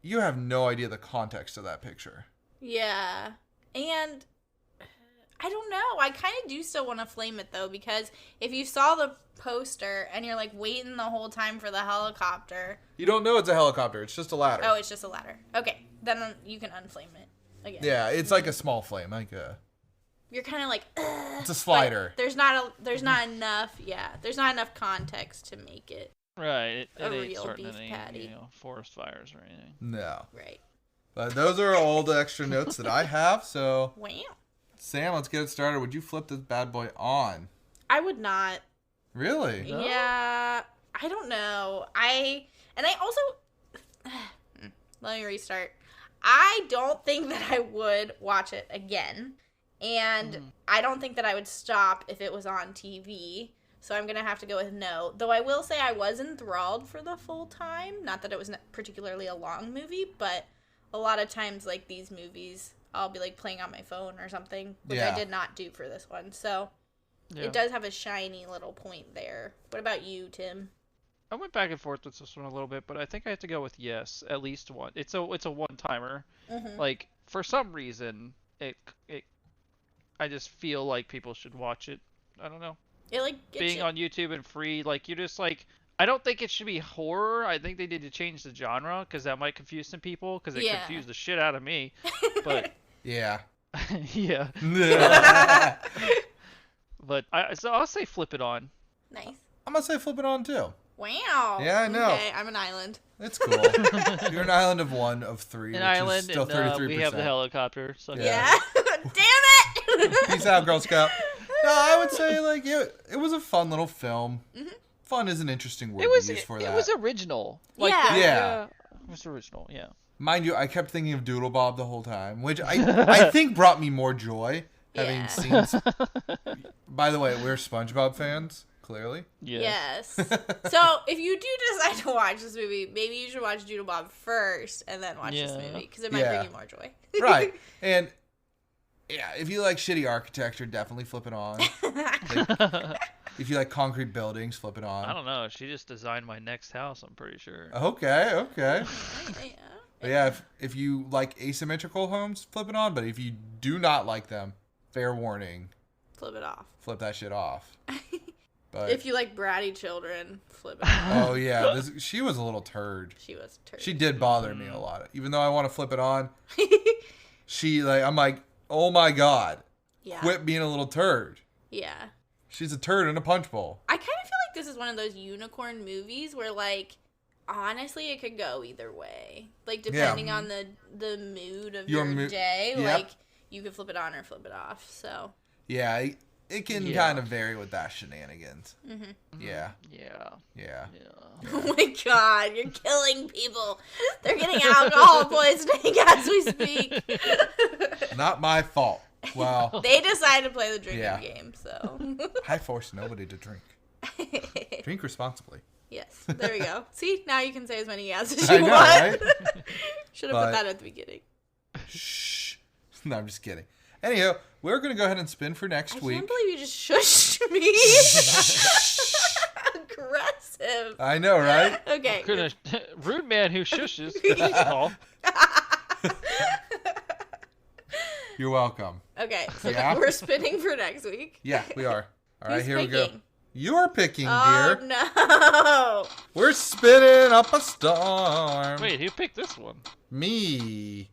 [SPEAKER 1] you have no idea the context of that picture.
[SPEAKER 2] Yeah, and I don't know. I kind of do still want to flame it though, because if you saw the poster and you're like waiting the whole time for the helicopter.
[SPEAKER 1] You don't know it's a helicopter, it's just a ladder.
[SPEAKER 2] Oh, it's just a ladder. Okay, then you can unflame it again.
[SPEAKER 1] Yeah, it's like a small flame,
[SPEAKER 2] You're kind of like, ugh,
[SPEAKER 1] it's a slider.
[SPEAKER 2] there's not enough. Yeah, there's not enough context to make it
[SPEAKER 3] Right. It
[SPEAKER 2] a
[SPEAKER 3] ain't
[SPEAKER 2] real
[SPEAKER 3] starting
[SPEAKER 2] beef
[SPEAKER 3] any,
[SPEAKER 2] patty.
[SPEAKER 3] forest fires or anything.
[SPEAKER 1] No.
[SPEAKER 2] Right.
[SPEAKER 1] But those are all the extra notes that I have, so
[SPEAKER 2] Wow.
[SPEAKER 1] Sam, let's get it started. Would you flip this bad boy on?
[SPEAKER 2] I would not.
[SPEAKER 1] Really?
[SPEAKER 3] No?
[SPEAKER 2] Yeah, I don't know. I also let me restart. I don't think that I would watch it again, and I don't think that I would stop if it was on TV. So I'm gonna have to go with no. Though I will say I was enthralled for the full time. Not that it was particularly a long movie, but a lot of times like these movies, I'll be like playing on my phone or something, which I did not do for this one. So.
[SPEAKER 3] Yeah.
[SPEAKER 2] It does have a shiny little point there. What about you, Tim?
[SPEAKER 3] I went back and forth with this one a little bit, but I think I have to go with yes, at least one. It's a one timer.
[SPEAKER 2] Mm-hmm.
[SPEAKER 3] Like for some reason, I just feel like people should watch it. I don't know.
[SPEAKER 2] It like gets
[SPEAKER 3] Being
[SPEAKER 2] you.
[SPEAKER 3] on YouTube and free, like you just like. I don't think it should be horror. I think they need to change the genre because that might confuse some people because it confused the shit out of me. But
[SPEAKER 1] Yeah.
[SPEAKER 3] yeah. But I'll say flip it on.
[SPEAKER 2] Nice.
[SPEAKER 1] I'm going to say flip it on too.
[SPEAKER 2] Wow.
[SPEAKER 1] Yeah, I know.
[SPEAKER 2] Okay, I'm an island.
[SPEAKER 1] It's cool. You're an island of 1 of 3.
[SPEAKER 3] An
[SPEAKER 1] which
[SPEAKER 3] island,
[SPEAKER 1] is still
[SPEAKER 3] and
[SPEAKER 1] 33%.
[SPEAKER 3] we have the helicopter. So
[SPEAKER 2] Yeah. Damn it!
[SPEAKER 1] Peace out, Girl Scout. No, I would say like it was a fun little film.
[SPEAKER 2] Mm-hmm.
[SPEAKER 1] Fun is an interesting word
[SPEAKER 3] It was
[SPEAKER 1] to use for that.
[SPEAKER 3] it was original. Like,
[SPEAKER 2] Yeah.
[SPEAKER 1] Yeah.
[SPEAKER 3] It was original. Yeah.
[SPEAKER 1] Mind you, I kept thinking of Doodlebob the whole time, which I think brought me more joy having
[SPEAKER 2] Yeah.
[SPEAKER 1] seen. By the way, we're SpongeBob fans, clearly.
[SPEAKER 2] Yes. So if you do decide to watch this movie, maybe you should watch Doodlebob first and then watch this
[SPEAKER 3] Yeah.
[SPEAKER 2] movie because it might
[SPEAKER 1] Yeah.
[SPEAKER 2] bring you more joy.
[SPEAKER 1] Right. And yeah, if you like shitty architecture, definitely flip it on. Like, if you like concrete buildings, flip it on.
[SPEAKER 3] I don't know. She just designed my next house. I'm pretty sure.
[SPEAKER 1] Okay.
[SPEAKER 2] Yeah.
[SPEAKER 1] But yeah, if you like asymmetrical homes, flip it on. But if you do not like them, fair warning,
[SPEAKER 2] Flip it off.
[SPEAKER 1] Flip that shit off. But
[SPEAKER 2] If you like bratty children, flip it off.
[SPEAKER 1] oh yeah, she was a little turd.
[SPEAKER 2] She was turd.
[SPEAKER 1] She did bother me a lot. Even though I want to flip it on, I'm like, oh my god,
[SPEAKER 2] Yeah.
[SPEAKER 1] quit being a little turd.
[SPEAKER 2] Yeah.
[SPEAKER 1] She's a turd in a punch bowl.
[SPEAKER 2] I kind of feel like this is one of those unicorn movies where, like, honestly, it could go either way. Like, depending on the mood of your day,
[SPEAKER 1] Yep.
[SPEAKER 2] like, you could flip it on or flip it off. So.
[SPEAKER 1] Yeah, it can kind of vary with that shenanigans.
[SPEAKER 2] Mm-hmm.
[SPEAKER 1] Yeah.
[SPEAKER 3] Yeah.
[SPEAKER 1] Yeah.
[SPEAKER 2] Oh my god, you're killing people. They're getting alcohol poisoning as we speak.
[SPEAKER 1] Not my fault. Well,
[SPEAKER 2] They decided to play the drinking game, so.
[SPEAKER 1] I force nobody to drink. Drink responsibly.
[SPEAKER 2] Yes, there we go. See, now you can say as many yes as
[SPEAKER 1] I
[SPEAKER 2] you
[SPEAKER 1] know,
[SPEAKER 2] want.
[SPEAKER 1] right?
[SPEAKER 2] Should have put that at the beginning.
[SPEAKER 1] Shh. No, I'm just kidding. Anyhow, we're going to go ahead and spin for next week.
[SPEAKER 2] I can't believe you just shushed me. Aggressive.
[SPEAKER 1] I know, right?
[SPEAKER 2] Okay.
[SPEAKER 3] Rude man who shushes. That's all.
[SPEAKER 1] You're welcome.
[SPEAKER 2] Okay, so
[SPEAKER 1] Yeah?
[SPEAKER 2] we're spinning for next week.
[SPEAKER 1] Yeah, we are. All right,
[SPEAKER 2] Who's
[SPEAKER 1] here we go.
[SPEAKER 2] picking?
[SPEAKER 1] You're picking,
[SPEAKER 2] Oh,
[SPEAKER 1] dear.
[SPEAKER 2] no.
[SPEAKER 1] We're spinning up a storm.
[SPEAKER 3] Wait, who picked this one?
[SPEAKER 1] Me.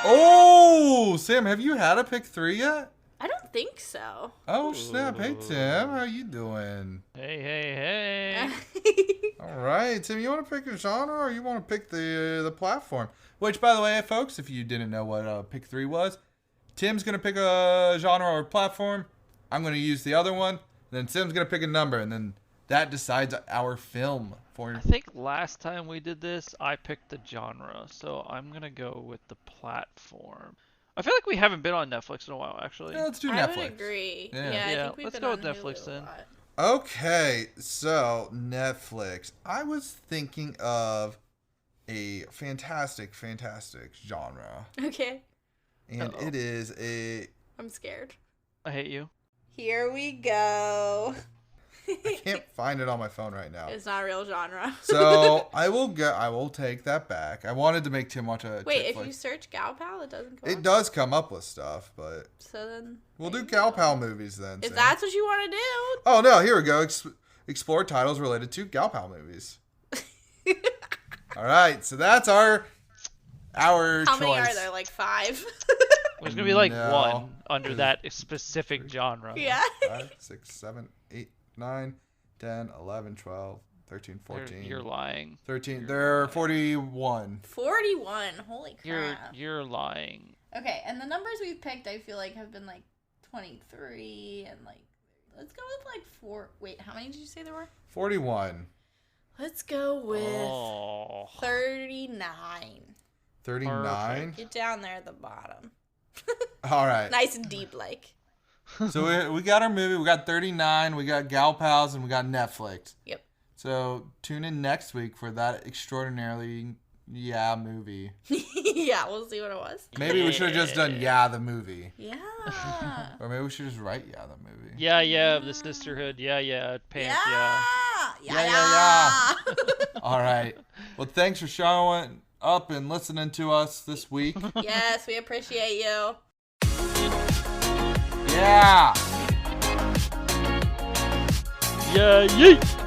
[SPEAKER 1] Oh, Sam, have you had a pick 3 yet?
[SPEAKER 2] I don't think so.
[SPEAKER 1] Oh, snap. Hey, Tim. How you doing?
[SPEAKER 3] Hey.
[SPEAKER 1] All right, Tim, you want to pick a genre or you want to pick the platform? Which, by the way, folks, if you didn't know what pick 3 was, Tim's going to pick a genre or platform. I'm going to use the other one. Then Tim's going to pick a number, and then that decides our film.
[SPEAKER 3] I think last time we did this, I picked the genre, so I'm going to go with the platform. I feel like we haven't been on Netflix in a while, actually.
[SPEAKER 1] Yeah, let's do Netflix.
[SPEAKER 2] I would agree.
[SPEAKER 1] Yeah.
[SPEAKER 2] I think we've
[SPEAKER 3] let's
[SPEAKER 2] been
[SPEAKER 3] go
[SPEAKER 2] on
[SPEAKER 3] with Netflix
[SPEAKER 2] Hulu
[SPEAKER 3] then.
[SPEAKER 2] a lot.
[SPEAKER 1] Okay, so Netflix. I was thinking of a fantastic genre.
[SPEAKER 2] Okay.
[SPEAKER 1] And it is a...
[SPEAKER 2] I'm scared.
[SPEAKER 3] I hate you.
[SPEAKER 2] Here we go.
[SPEAKER 1] I can't find it on my phone right now.
[SPEAKER 2] It's not a real genre.
[SPEAKER 1] So I will take that back. I wanted to make Tim watch a
[SPEAKER 2] Wait,
[SPEAKER 1] chick
[SPEAKER 2] if
[SPEAKER 1] flick.
[SPEAKER 2] you search Gal Pal, it doesn't come
[SPEAKER 1] It
[SPEAKER 2] up.
[SPEAKER 1] does come up with stuff, but
[SPEAKER 2] So then...
[SPEAKER 1] we'll
[SPEAKER 2] there
[SPEAKER 1] do
[SPEAKER 2] you
[SPEAKER 1] Gal
[SPEAKER 2] go.
[SPEAKER 1] Pal movies then.
[SPEAKER 2] If
[SPEAKER 1] Sam.
[SPEAKER 2] that's what you want to do.
[SPEAKER 1] Oh, no, here we go. Explore titles related to Gal Pal movies. All right, so that's our
[SPEAKER 2] How
[SPEAKER 1] choice.
[SPEAKER 2] many are there? Like 5?
[SPEAKER 3] There's going to be like
[SPEAKER 1] No.
[SPEAKER 3] one under that specific genre.
[SPEAKER 2] Yeah.
[SPEAKER 1] 5, 6, 7, 8, 9, 10, 11, 12, 13, 14.
[SPEAKER 3] You're lying.
[SPEAKER 1] 13. There are 41.
[SPEAKER 2] 41. Holy crap.
[SPEAKER 3] You're lying.
[SPEAKER 2] Okay, and the numbers we've picked, I feel like, have been like 23 and like. Let's go with like 4. Wait, how many did you say there were?
[SPEAKER 1] 41.
[SPEAKER 2] Let's go with
[SPEAKER 3] Oh.
[SPEAKER 2] 39.
[SPEAKER 1] 39.
[SPEAKER 2] Get down there at the bottom.
[SPEAKER 1] All right.
[SPEAKER 2] Nice and deep, like.
[SPEAKER 1] So we got our movie. We got 39. We got Gal Pals, and we got Netflix.
[SPEAKER 2] Yep.
[SPEAKER 1] So tune in next week for that extraordinarily movie.
[SPEAKER 2] Yeah, we'll see what it was.
[SPEAKER 1] Maybe we should have just done the movie.
[SPEAKER 2] Yeah.
[SPEAKER 1] Or maybe we should just write the movie.
[SPEAKER 3] Yeah, the sisterhood. Pants, yeah.
[SPEAKER 1] Yeah. All right. Well, thanks for showing up and listening to us this week.
[SPEAKER 2] Yes, we appreciate you.
[SPEAKER 1] Yeah.
[SPEAKER 3] Yeah, yeet!